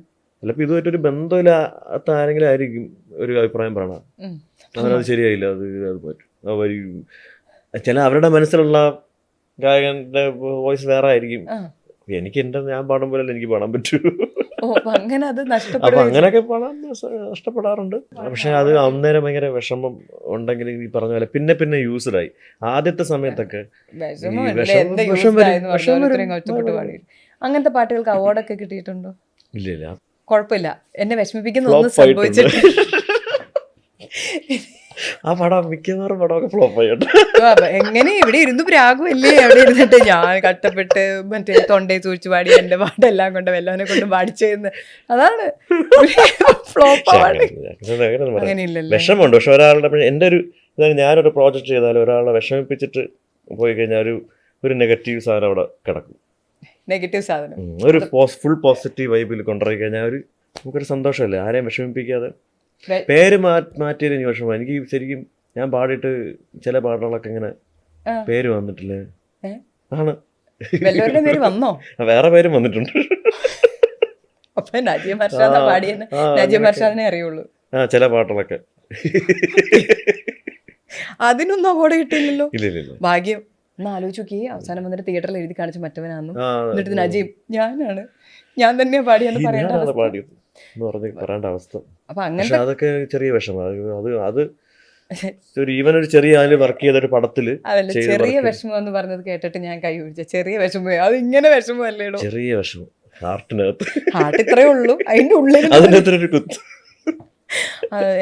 ചിലപ്പോൾ ഇതുമായിട്ടൊരു ബന്ധമില്ലാത്ത ആരെങ്കിലും ആയിരിക്കും ഒരു അഭിപ്രായം പറയണം, അവനത് ശരിയായില്ല, അത് പറ്റും, ആ വരി ചില അവരുടെ മനസ്സിലുള്ള ഗായകൻ്റെ വോയിസ് വേറെ ആയിരിക്കും. എനിക്ക് ഞാൻ പാടും പോലെ എനിക്ക് പാടാൻ പറ്റൂ. അപ്പൊ അങ്ങനെയൊക്കെ പാടാൻ നഷ്ടപ്പെടാറുണ്ട്. പക്ഷെ അത് അന്നേരം ഭയങ്കര വിഷമം ഉണ്ടെങ്കിൽ ഈ പറഞ്ഞ പോലെ പിന്നെ പിന്നെ യൂസ്ഡായി. ആദ്യത്തെ സമയത്തൊക്കെ അങ്ങനത്തെ പാട്ടുകൾക്ക് അവാർഡൊക്കെ കിട്ടിയിട്ടുണ്ടോ? ഇല്ല. കുഴപ്പമില്ല, എന്നെ വിഷമിപ്പിക്കുന്ന ഒന്നും സംഭവിച്ചിട്ട് ആ പടം മിക്കവാറും പടമൊക്കെ ഫ്ലോപ്പ് ആയിട്ട് എങ്ങനെ ഇവിടെ ഇരുന്ന് പ്രാഗുമല്ലേ അവിടെ ഇരുന്നിട്ട് ഞാൻ കഷ്ടപ്പെട്ട് മറ്റേ തൊണ്ടയെ സൂക്ഷിച്ചു പാടി എൻ്റെ പാട്ടെല്ലാം കൊണ്ട് വല്ലവനെ കൊണ്ട് പാടിച്ചെന്ന്. അതാണ് ഫ്ലോപ്പ് ആവാണ്. അങ്ങനെയില്ലല്ലോ. വിഷമമുണ്ട്. പക്ഷെ ഒരാളുടെ എൻ്റെ ഒരു ഇതാണ്, ഞാനൊരു പ്രോജക്റ്റ് ചെയ്താലും ഒരാളെ വിഷമിപ്പിച്ചിട്ട് പോയി കഴിഞ്ഞാൽ ഒരു നെഗറ്റീവ് സാധനം അവിടെ കിടക്കും. നെഗറ്റീവ് സാധനം ഒരു ഫുൾ പോസിറ്റീവ് വൈബിൽ കൊണ്ടുപോയി കഴിഞ്ഞാൽ നമുക്കൊരു സന്തോഷമല്ലേ. ആരെയും വിഷമിപ്പിക്കാതെ. പേര് മാറ്റിയത് എനിക്ക് വിഷമം. എനിക്ക് ശരിക്കും ഞാൻ പാടിയിട്ട് ചില പാട്ടുകളൊക്കെ ഇങ്ങനെ പേര് വന്നിട്ടില്ലേ ആണ്. പേര് വന്നോ? വേറെ പേരും വന്നിട്ടുണ്ട്. അപ്പൊ നജിം അർഷാദ് പാടിയെന്ന് നജിം അർഷാദിനെ അറിയുള്ളൂ. ചില പാട്ടുകളൊക്കെ അതിനൊന്നും അവാർഡ് കിട്ടിയില്ലല്ലോ. ഇല്ല. ഭാഗ്യം. ഒന്ന് ആലോചിച്ച് നോക്കി, അവസാനം വന്നിട്ട് തിയേറ്ററിൽ എഴുതി കാണിച്ച് മറ്റവനാണെന്നും എന്നിട്ട് നജീം ഞാൻ തന്നെയാ പാടിയെന്ന് പറയേണ്ട അവസ്ഥ. അപ്പൊ അങ്ങനെ അതൊക്കെ ചെറിയ വിഷമം. അത് ഈവൻ ഒരു ചെറിയ അതിൽ വർക്ക് ചെയ്ത ഒരു പടത്തില് ചെറിയ വിഷമം എന്ന് പറഞ്ഞത് കേട്ടിട്ട് ഞാൻ കൈ പിടിച്ച ചെറിയ വിഷമം. അത് ഇങ്ങനെ വിഷമല്ലേടോ? ചെറിയ വിഷമം ഹാർട്ടിനകത്ത്. ഹാർട്ട് ഇത്രേ ഉള്ളൂ, അതിന്റെ ഉള്ളിൽ അതിനകത്തൊരു കുത്ത്.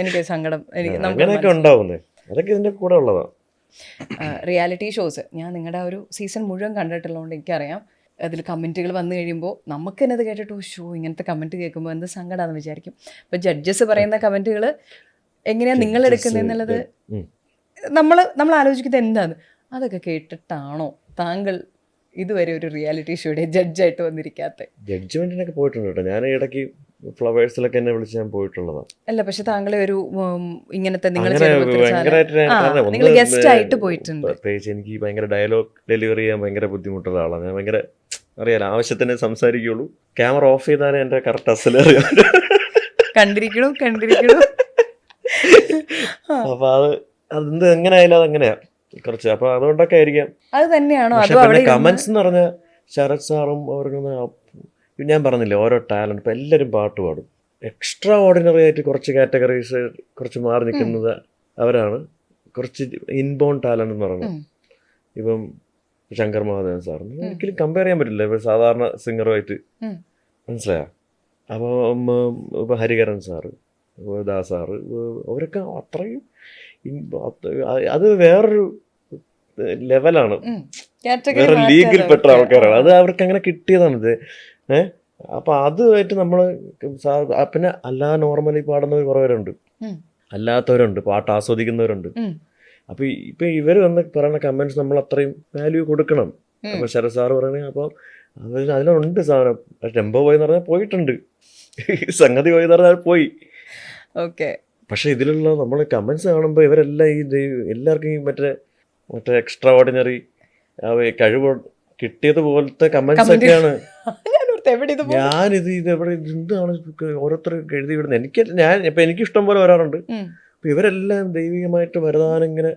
എനിക്ക് സങ്കടം. അങ്ങനെയൊക്കെ ഉണ്ടാവുന്നേ, അതൊക്കെ ഇതിന്റെ കൂടെ ഉള്ളതാ. റിയാലിറ്റി ഷോസ് ഞാൻ നിങ്ങളുടെ ആ ഒരു സീസൺ മുഴുവൻ കണ്ടിട്ടുള്ളതുകൊണ്ട് എനിക്കറിയാം. അതിൽ കമൻറ്റുകൾ വന്നു കഴിയുമ്പോൾ നമുക്ക് തന്നെ അത് കേട്ടിട്ട് ഷോ ഇങ്ങനത്തെ കമൻറ്റ് കേൾക്കുമ്പോൾ എന്ത് സങ്കടമാണെന്ന് വിചാരിക്കും. അപ്പോൾ ജഡ്ജസ് പറയുന്ന കമൻറ്റുകൾ എങ്ങനെയാണ് നിങ്ങൾ എടുക്കുന്നതെന്നുള്ളത് നമ്മൾ ആലോചിക്കുന്നത് എന്താണ്. അതൊക്കെ കേട്ടിട്ടാണോ താങ്കൾ ഇതുവരെ ഒരു റിയാലിറ്റി ഷോയുടെ ജഡ്ജായിട്ട് വന്നിരിക്കാത്ത? ജഡ്ജ്മെന്റിനൊക്കെ പോയിട്ടുണ്ട് കേട്ടോ. ഞാൻ ഇടയ്ക്ക് ഫ്ലവേഴ്സിലൊക്കെ എന്നെ വിളിച്ച് ഞാൻ പോയിട്ടുള്ളതാണ്. അല്ല, പക്ഷെ താങ്കളെ ഒരു ഇങ്ങനത്തെ നിങ്ങൾ ഗസ്റ്റ് ആയിട്ട് പോയിട്ടുണ്ട്. പ്രത്യേകിച്ച് എനിക്ക് ഭയങ്കര ഡയലോഗ് ഡെലിവറി ചെയ്യാൻ ഭയങ്കര ബുദ്ധിമുട്ടുള്ള ആളാണ് ഞാൻ. ഭയങ്കര അറിയാലോ, ആവശ്യത്തിന് സംസാരിക്കുള്ളൂ. ക്യാമറ ഓഫ് ചെയ്താലേ എൻ്റെ കറക്റ്റ് അസല അറിയാം. കണ്ടിരിക്കണു. അപ്പൊ അത് എങ്ങനെയായാലും അതങ്ങനെയാ കുറച്ച്. അപ്പൊ അതുകൊണ്ടൊക്കെ ആയിരിക്കാം. അത് തന്നെയാണോ? കമന്റ്സ് എന്ന് പറഞ്ഞ ശരത് സാറും അവർക്ക് ഞാൻ പറഞ്ഞില്ലേ ഓരോ ടാലന്റ്. ഇപ്പം എല്ലാവരും പാട്ട് പാടും. എക്സ്ട്രാ ഓർഡിനറി ആയിട്ട് കുറച്ച് കാറ്റഗറീസ് കുറച്ച് മാറി നിൽക്കുന്നത് അവരാണ്. കുറച്ച് ഇൻബോൺ ടാലന്റ് എന്ന് പറയുന്നത്. ഇപ്പം ശങ്കർ മഹാദേവൻ സാറിന് ഒരിക്കലും കമ്പയർ ചെയ്യാൻ പറ്റില്ല ഇപ്പൊ സാധാരണ സിംഗറുമായിട്ട്. മനസ്സിലായോ? അപ്പോൾ ഇപ്പോൾ ഹരിഹരൻ സാറ്, ദാസ് സാറ്, അവരൊക്കെ അത്രയും അത് വേറൊരു ലെവലാണ്, വേറെ ലീഗിൽപ്പെട്ട ആൾക്കാരാണ്. അത് അവർക്ക് അങ്ങനെ കിട്ടിയതാണിത്. അപ്പം അതുമായിട്ട് നമ്മൾ പിന്നെ അല്ലാതെ നോർമലി പാടുന്നവർ കുറേ പേരുണ്ട്, അല്ലാത്തവരുണ്ട്, പാട്ട് ആസ്വദിക്കുന്നവരുണ്ട്. അപ്പം ഇപ്പം ഇവർ വന്ന് പറയുന്ന കമൻറ്റ്സ് നമ്മൾ അത്രയും വാല്യൂ കൊടുക്കണം. അപ്പോൾ ശരത് സാറ് പറയണേ അപ്പോൾ അതിലുണ്ട് സാധനം. ടെമ്പോ പോയെന്ന് പറഞ്ഞാൽ പോയിട്ടുണ്ട്, സംഗതി പോയെന്ന് പറഞ്ഞാൽ പോയി. ഓക്കെ. പക്ഷെ ഇതിലുള്ള നമ്മൾ കമൻസ് കാണുമ്പോൾ ഇവരെല്ലാം എല്ലാവർക്കും ഈ മറ്റേ എക്സ്ട്രാ ഓർഡിനറി കഴിവ് കിട്ടിയതുപോലത്തെ കമൻസ് ഒക്കെയാണ്. ഞാനിത് ഇതെവിടെ എന്താണ് ഓരോരുത്തർ എഴുതി വിടുന്നത്. എനിക്ക് ഇഷ്ടം പോലെ വരാറുണ്ട്. ഇവരെല്ലാം ദൈവികമായിട്ട് വരദാനം ഇങ്ങനെ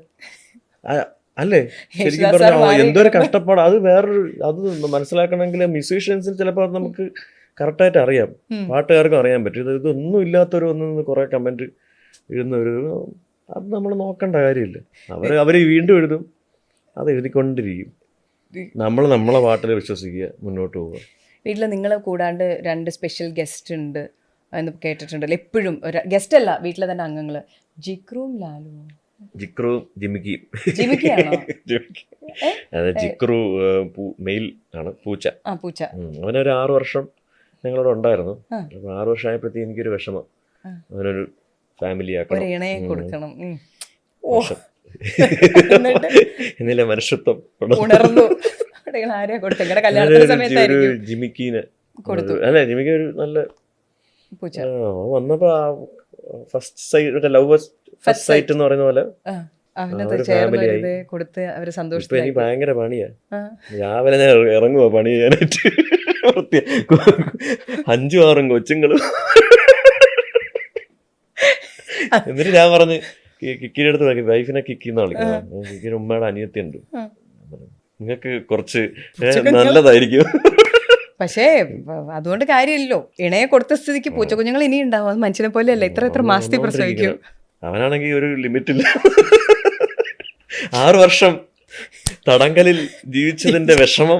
അല്ലേ, ശരിക്കും പറഞ്ഞാൽ എന്തൊരു കഷ്ടപ്പാട്. അത് വേറൊരു അത് മനസ്സിലാക്കണമെങ്കിൽ മ്യൂസീഷ്യൻസിന് ചിലപ്പോൾ നമുക്ക് കറക്റ്റായിട്ട് അറിയാം, പാട്ടുകാർക്കും അറിയാൻ പറ്റും. ഇതൊന്നും ഇല്ലാത്തൊരു ഒന്ന് കുറേ കമൻറ്റ് എഴുതുന്നവർ, അത് നമ്മൾ നോക്കേണ്ട കാര്യമില്ല. അവർ വീണ്ടും എഴുതും, അത് എഴുതിക്കൊണ്ടിരിക്കും. നമ്മളെ പാട്ടിൽ വിശ്വസിക്കുക, മുന്നോട്ട് പോവുക. വീട്ടിൽ നിങ്ങൾ കൂടാണ്ട് 2 സ്പെഷ്യൽ ഗസ്റ്റ് ഉണ്ട് എന്ന് കേട്ടിട്ടുണ്ടല്ലോ. എപ്പോഴും ഒരു ഗസ്റ്റ് അല്ല, വീട്ടിലെ തന്നെ അംഗങ്ങൾ, ജിക്രുവും ലാലുവും. ജിക്രുവും ജിമിക്കിയും. ജിമിക്കിയാണോ? അതെ, ജിക്രു മെയിൽ ആണ്, പൂച്ച. പൂച്ച. അവനൊരു 6 വർഷം ഞങ്ങളോട് ഉണ്ടായിരുന്നു. അപ്പോൾ 6 വർഷമായപ്പോഴത്തേക്ക് എനിക്കൊരു വിഷമം, അവനൊരു ഫാമിലി ആക്കണം, കൊടുക്കണം. എന്നില്ല മനുഷ്യത്വം ഉണർന്നു. ജിമിക്കിനെ കൊടുത്തു. അല്ലെ, ജിമിക്ക് ഒരു നല്ല പൂച്ച വന്നപ്പോ first sight, love first sight എന്ന് പറയുന്ന പോലെ കൊടുത്ത് അവര് സന്തോഷം. ഇപ്പൊ എനിക്ക് ഭയങ്കര പണിയാ, രാവിലെ ഞാൻ ഇറങ്ങുവാ പണി ചെയ്യാനായിട്ട്. 5-6 കൊച്ചുങ്ങളും. എന്നിട്ട് ഞാൻ പറഞ്ഞ് കിക്കിയുടെ അടുത്ത് വൈഫിനെ കിക്കിന്ന് വിളിക്കണം. കിക്കിയുടെ ഉമ്മയുടെ അനിയത്തിയുണ്ട്, നിങ്ങൾക്ക് കുറച്ച് നല്ലതായിരിക്കും. പക്ഷേ അതുകൊണ്ട് കാര്യമില്ലല്ലോ, ഇണയെ കൊടുത്ത സ്ഥിതിക്ക് പൂച്ചക്കുഞ്ഞുങ്ങൾ ഇനി ഉണ്ടാവും. അത് മനുഷ്യനെ പോലെ അല്ല, ഇത്ര മാസത്തിൽ പ്രസവിക്കും. അവനാണെങ്കിൽ ഒരു ലിമിറ്റില്ല. 6 വർഷം തടങ്കലിൽ ജീവിച്ചതിന്റെ വിഷമം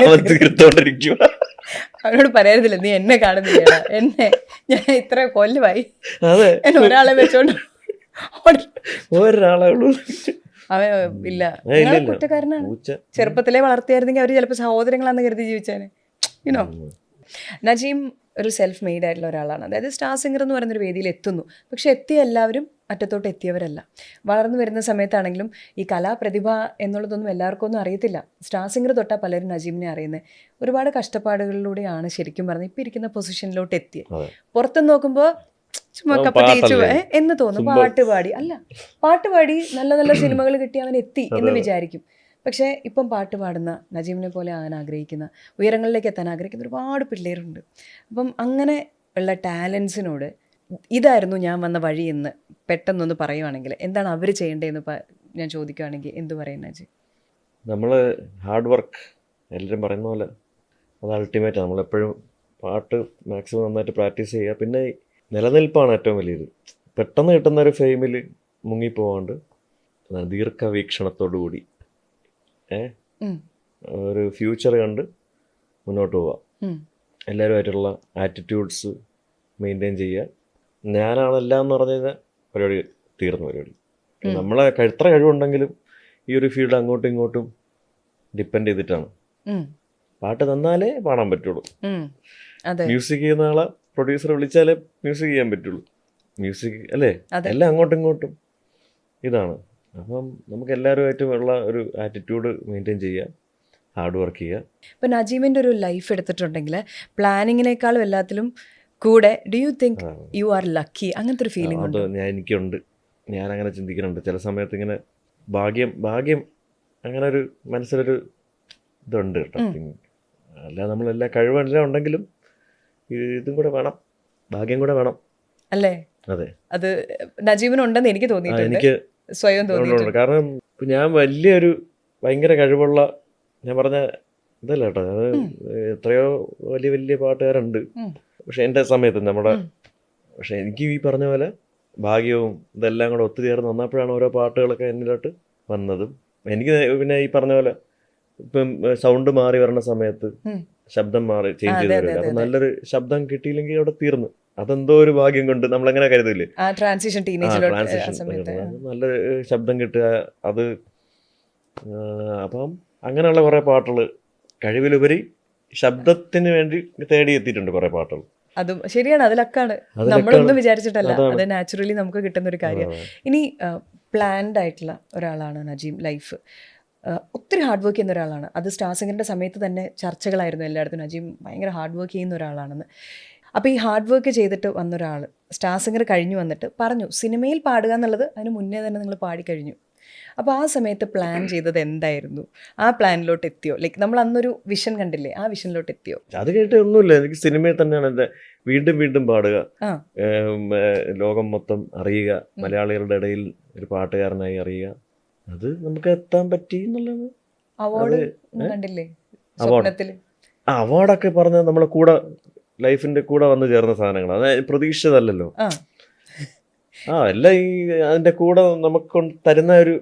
അവൻ തീർത്തോണ്ടിരിക്കുക. അവനോട് പറയാറില്ല, നീ എന്നെ കാണുന്നില്ല, എന്നെ ഞാൻ ഇത്ര കൊല്ലമായി, എന്നെ ഒരാളെ വെച്ചോണ്ട് ഒരാളെ ഉള്ളൂ. അവൻ ഇല്ല, കുറ്റക്കാരനാണ്. ചെറുപ്പത്തിലേ വളർത്തിയായിരുന്നെങ്കിൽ അവര് ചിലപ്പോൾ സഹോദരങ്ങളാന്ന് കരുതി ജീവിച്ചാന്. യുനോ, നജീം ഒരു സെൽഫ് മെയ്ഡ് ആയിട്ടുള്ള ഒരാളാണ്. അതായത് സ്റ്റാർ സിംഗർ എന്ന് പറയുന്നൊരു വേദിയിൽ എത്തുന്നു, പക്ഷെ എത്തിയ എല്ലാവരും അറ്റത്തോട്ട് എത്തിയവരല്ല. വളർന്നു വരുന്ന സമയത്താണെങ്കിലും ഈ കലാപ്രതിഭ എന്നുള്ളതൊന്നും എല്ലാവർക്കും ഒന്നും അറിയത്തില്ല. സ്റ്റാർ സിംഗർ തൊട്ടാൽ പലരും നജീമിനെ അറിയുന്നത്. ഒരുപാട് കഷ്ടപ്പാടുകളിലൂടെയാണ് ശരിക്കും പറഞ്ഞാൽ ഇപ്പം ഇരിക്കുന്ന പൊസിഷനിലോട്ട് എത്തിയത്. പുറത്തുനിന്ന് നോക്കുമ്പോൾ ചുമ്മാ കപ്പത്തിച്ചു എന്ന് തോന്നും. പാട്ടുപാടി അല്ല, പാട്ടുപാടി നല്ല നല്ല സിനിമകൾ കിട്ടി അവൻ എത്തി എന്ന് വിചാരിക്കും. പക്ഷേ ഇപ്പം പാട്ട് പാടുന്ന നജീമിനെ പോലെ ആകാൻ ആഗ്രഹിക്കുന്ന, ഉയരങ്ങളിലേക്ക് എത്താൻ ആഗ്രഹിക്കുന്ന ഒരുപാട് പിള്ളേരുണ്ട്. അപ്പം അങ്ങനെ ഉള്ള ടാലൻസിനോട് ഇതായിരുന്നു ഞാൻ വന്ന വഴി എന്ന് പെട്ടെന്നൊന്ന് പറയുവാണെങ്കിൽ എന്താണ് അവർ ചെയ്യേണ്ടതെന്ന് ഞാൻ ചോദിക്കുകയാണെങ്കിൽ എന്ത് പറയും നജീം? നമ്മൾ ഹാർഡ് വർക്ക്, എല്ലാവരും പറയുന്ന പോലെ അത് അൾട്ടിമേറ്റ്. നമ്മളെപ്പോഴും പാട്ട് മാക്സിമം നന്നായിട്ട് പ്രാക്ടീസ് ചെയ്യുക. പിന്നെ നിലനിൽപ്പാണ് ഏറ്റവും വലിയത്. പെട്ടെന്ന് കിട്ടുന്ന ഒരു ഫെയിമിൽ മുങ്ങിപ്പോവാണ്ട് ദീർഘവീക്ഷണത്തോടു കൂടി ഒരു ഫ്യൂച്ചർ കണ്ട് മുന്നോട്ട് പോവാം. എല്ലാവരുമായിട്ടുള്ള ആറ്റിറ്റ്യൂഡ്സ് മെയിൻറ്റെയിൻ ചെയ്യുക. ഞാനാണെല്ലാം എന്ന് പറഞ്ഞു കഴിഞ്ഞാൽ പരിപാടി തീർന്ന പരിപാടി. നമ്മളെ എത്ര കഴിവുണ്ടെങ്കിലും ഈ ഒരു ഫീൽഡ് അങ്ങോട്ടും ഇങ്ങോട്ടും ഡിപ്പെൻഡ് ചെയ്തിട്ടാണ്. പാട്ട് തന്നാലേ പാടാൻ പറ്റുള്ളൂ. മ്യൂസിക് ചെയ്യുന്ന ആളെ പ്രൊഡ്യൂസർ വിളിച്ചാലേ മ്യൂസിക് ചെയ്യാൻ പറ്റുള്ളൂ. മ്യൂസിക് അല്ലേ, എല്ലാം അങ്ങോട്ടും ഇങ്ങോട്ടും ഇതാണ്. അപ്പം നമുക്ക് എല്ലാവരുമായിട്ടും ഉള്ള ഒരു ആറ്റിറ്റ്യൂഡ് മെയിൻറ്റെയിൻ ചെയ്യുക, ഹാർഡ് വർക്ക് ചെയ്യുക. ഇപ്പം നജീമിൻ്റെ ഒരു ലൈഫ് എടുത്തിട്ടുണ്ടെങ്കിൽ പ്ലാനിങ്ങിനേക്കാളും എല്ലാത്തിലും കൂടെ do you think you are lucky? അങ്ങനത്തെ ഒരു ഫീലിംഗ് ഉണ്ട്. എനിക്കുണ്ട്. ഞാനങ്ങനെ ചിന്തിക്കുന്നുണ്ട് ചില സമയത്ത്. ഇങ്ങനെ ഭാഗ്യം അങ്ങനെ ഒരു മനസ്സിലൊരു ഇതുണ്ട് കേട്ടോ. അല്ല, നമ്മളെല്ലാ കഴിവെല്ലാം ഉണ്ടെങ്കിലും ഇതും കൂടെ വേണം, ഭാഗ്യം കൂടെ വേണം അല്ലേ? അതെ, അത് നജീമിനുണ്ടെന്ന് എനിക്ക് തോന്നിയിട്ടുണ്ട്, എനിക്ക് സ്വയം തോന്നിയിട്ടുണ്ട്. കാരണം ഞാൻ വലിയൊരു ഭയങ്കര കഴിവുള്ള, ഞാൻ പറഞ്ഞ ഇതല്ല കേട്ടോ, അത് എത്രയോ വലിയ പാട്ടുകാരുണ്ട്. പക്ഷെ എൻ്റെ സമയത്ത് പക്ഷെ എനിക്ക് ഈ പറഞ്ഞ പോലെ ഭാഗ്യവും ഇതെല്ലാം കൂടെ ഒത്തുചേർന്ന് വന്നപ്പോഴാണ് ഓരോ പാട്ടുകളൊക്കെ എന്നിലോട്ട് വന്നതും. എനിക്ക് പിന്നെ ഈ പറഞ്ഞ പോലെ ഇപ്പം സൗണ്ട് മാറി വരുന്ന സമയത്ത് ഉം. ശബ്ദം മാറി ചേഞ്ച് ചെയ്ത് അതെ, വരില്ല. അതെ, അപ്പൊ നല്ലൊരു ശബ്ദം കിട്ടിയില്ലെങ്കിൽ അവിടെ തീർന്നു. അതെന്തോ ഒരു ഭാഗ്യം കൊണ്ട് നമ്മളെങ്ങനെ കരുതില്ലേ, ആ ട്രാൻസിഷൻ ടീനേജിലോട്ട് ആ ട്രാൻസിഷൻ സമയത്ത് നല്ല ശബ്ദം കിട്ടുക. അത് അപ്പം അങ്ങനെയുള്ള കുറെ പാട്ടുകൾ, കഴിവിലുപരി ശബ്ദത്തിന് വേണ്ടി തേടിയെത്തിയിട്ടുണ്ട് കുറെ പാട്ടുകൾ. അതും ശരിയാണ്, അതിലൊക്കെയാണ് നമ്മളൊന്നും വിചാരിച്ചിട്ടല്ല, അത് നാച്ചുറലി നമുക്ക് കിട്ടുന്ന ഒരു കാര്യം. ഇനി പ്ലാൻഡ് ആയിട്ടുള്ള ഒരാളാണ് നജീം ലൈഫ്. ഒത്തിരി ഹാർഡ് വർക്ക് ചെയ്യുന്ന ഒരാളാണ്. അത് സ്റ്റാർ സിംഗറിൻ്റെ സമയത്ത് തന്നെ ചർച്ചകളായിരുന്നു എല്ലായിടത്തും, നജീം ഭയങ്കര ഹാർഡ് വർക്ക് ചെയ്യുന്ന ഒരാളാണെന്ന്. അപ്പോൾ ഈ ഹാർഡ് വർക്ക് ചെയ്തിട്ട് വന്ന ഒരാൾ സ്റ്റാർ സിംഗർ കഴിഞ്ഞു വന്നിട്ട് പറഞ്ഞു സിനിമയിൽ പാടുക എന്നുള്ളത് അതിന് മുന്നേ തന്നെ നിങ്ങൾ പാടിക്കഴിഞ്ഞു. അപ്പോൾ ആ സമയത്ത് പ്ലാൻ ചെയ്തത് എന്തായിരുന്നു? ആ പ്ലാനിലോട്ട് എത്തിയോ? ലൈക്ക് നമ്മൾ അന്നൊരു വിഷൻ കണ്ടില്ലേ, ആ വിഷനിലോട്ട് എത്തിയോ? അത് കേട്ട് ഒന്നുമില്ല, എനിക്ക് സിനിമയിൽ തന്നെയാണ് എൻ്റെ വീണ്ടും വീണ്ടും പാടുക, ലോകം മൊത്തം അറിയുക, മലയാളികളുടെ ഇടയിൽ ഒരു പാട്ടുകാരനായി അറിയുക, അത് നമുക്ക് എത്താൻ പറ്റി എന്നുള്ളത്. അവാർഡ് കണ്ടില്ലേ സ്വപ്നത്തിൽ? അവാർഡൊക്കെ പറഞ്ഞാൽ നമ്മളെ കൂടെ ലൈഫിന്റെ കൂടെ വന്നു ചേർന്ന സാധനങ്ങളാണ്, അത് പ്രതീക്ഷിച്ചതല്ലല്ലോ. എല്ലാം ഈ അതിന്റെ കൂടെ നമുക്ക് തരുന്ന ഒരു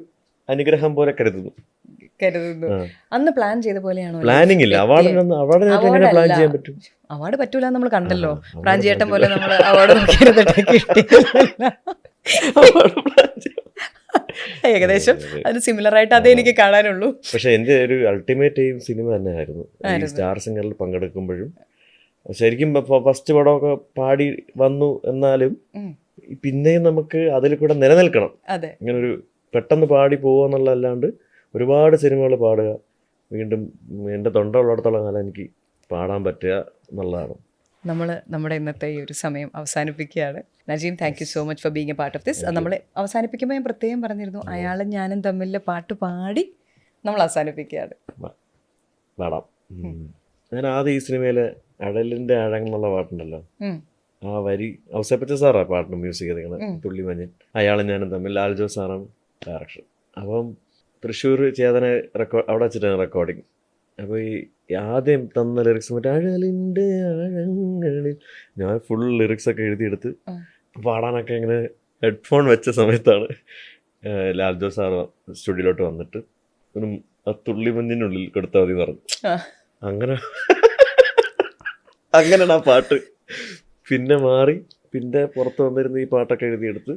അനുഗ്രഹം പോലെ കരുതുന്നു. അന്ന് പ്ലാൻ ചെയ്ത പോലെയാണോ? പ്ലാനിങ് ഇല്ല. അവാർഡിനായിട്ട് എങ്ങനെ പ്ലാൻ ചെയ്യാൻ പറ്റും? അവാർഡ് പറ്റൂല, നമ്മൾ കണ്ടല്ലോ പ്രാഞ്ചിയേട്ടൻ പോലെ നമ്മൾ അവാർഡ് ഏകദേശം അത് സിമിലർ ആയിട്ട് അതേ എനിക്ക് കാണാനുള്ളൂ. പക്ഷെ എന്റെ ഒരു അൾട്ടിമേറ്റ് എയിം സിനിമ തന്നെയായിരുന്നു. ഈ സ്റ്റാർ സിംഗറിൽ പങ്കെടുക്കുമ്പോഴും ശരിക്കും ഫസ്റ്റ് പടമൊക്കെ പാടി വന്നു, എന്നാലും പിന്നെയും നമുക്ക് അതിൽ കൂടെ നിലനിൽക്കണം. ഇങ്ങനെ ഒരു പെട്ടെന്ന് പാടി പോവാന്നുള്ളതല്ലാണ്ട് ഒരുപാട് സിനിമകൾ പാടുക, വീണ്ടും എൻ്റെ തൊണ്ട ഉള്ളിടത്തോളം കാലം എനിക്ക് പാടാൻ പറ്റുക എന്നുള്ളതാണ്. നമ്മൾ നമ്മുടെ ഇന്നത്തെ ഈ ഒരു സമയം അവസാനിപ്പിക്കുകയാണ്. Najeem, thank you so much for being A part of this. നമ്മൾ അവസാനിപ്പിക്കുമ്പോൾ ഞാൻ പ്രത്യേകം പറഞ്ഞിരുന്നു, അയാളും ഞാനും തമ്മിൽ പാട്ട് പാടി നമ്മൾ അവസാനിപ്പിക്കുകയാണ്. പാടാം. ഞാൻ ആദ്യം ഈ സിനിമയിലെ അടലിൻ്റെ ആഴം എന്നുള്ള പാട്ടുണ്ടല്ലോ, ആ വരി ഔസേപ്പച്ച സാറാ പാട്ടിന് മ്യൂസിക് ചെയ്തിരിക്കുന്നത്, തുള്ളിമഞ്ഞൻ. അയാളും ഞാനും തമ്മിൽ ലാൽജോ സാറാണ് ഡയറക്ഷൻ. അപ്പം തൃശ്ശൂർ ചേതന അവിടെ വെച്ചിട്ടാണ് റെക്കോർഡിങ്. അപ്പോൾ ഈ ആദ്യം തന്ന ലിറിക്സ് മറ്റേ അഴലിൻ്റെ ആഴങ്ങളിൽ, ഞാൻ ഫുൾ ലിറിക്സ് ഒക്കെ എഴുതിയെടുത്ത് പാടാനൊക്കെ ഇങ്ങനെ ഹെഡ്ഫോൺ വെച്ച സമയത്താണ് ലാൽജോ സാർ സ്റ്റുഡിയോയിലോട്ട് വന്നിട്ട് ഒരു തുള്ളിമഞ്ഞിനുള്ളിൽ കൊടുത്താൽ മതി പറഞ്ഞു. അങ്ങനെയാണ് ആ പാട്ട് പിന്നെ മാറി, പിന്നെ പുറത്ത് വന്നിരുന്ന് ഈ പാട്ടൊക്കെ എഴുതിയെടുത്ത്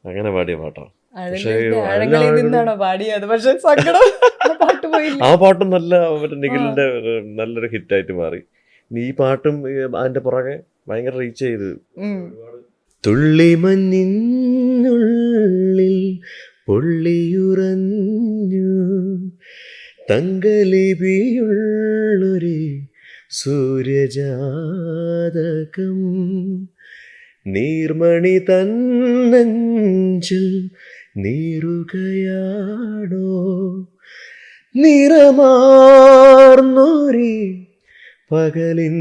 അങ്ങനെ പാടിയ പാട്ടാണ്. ആ പാട്ടും നല്ല നിഖിലിന്റെ നല്ലൊരു ഹിറ്റായിട്ട് മാറി. ഈ പാട്ടും അതിന്റെ പുറകെ ഭയങ്കര റീച്ച് ചെയ്ത്. തുള്ളിമഞ്ഞിനുള്ളിൽ പൊള്ളിയുറഞ്ഞു തങ്കലിപിയുള്ളൊരു സൂര്യജാതകം, നീർമണി തന്നഞ്ചിൽ നീറുകയാണോ നിറമാർന്നോരി പകലിൻ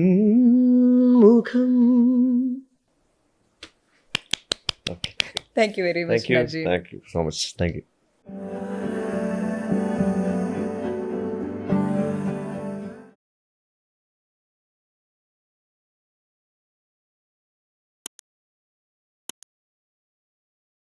മുഖം. Thank you very much. Thank you so much. Thank you.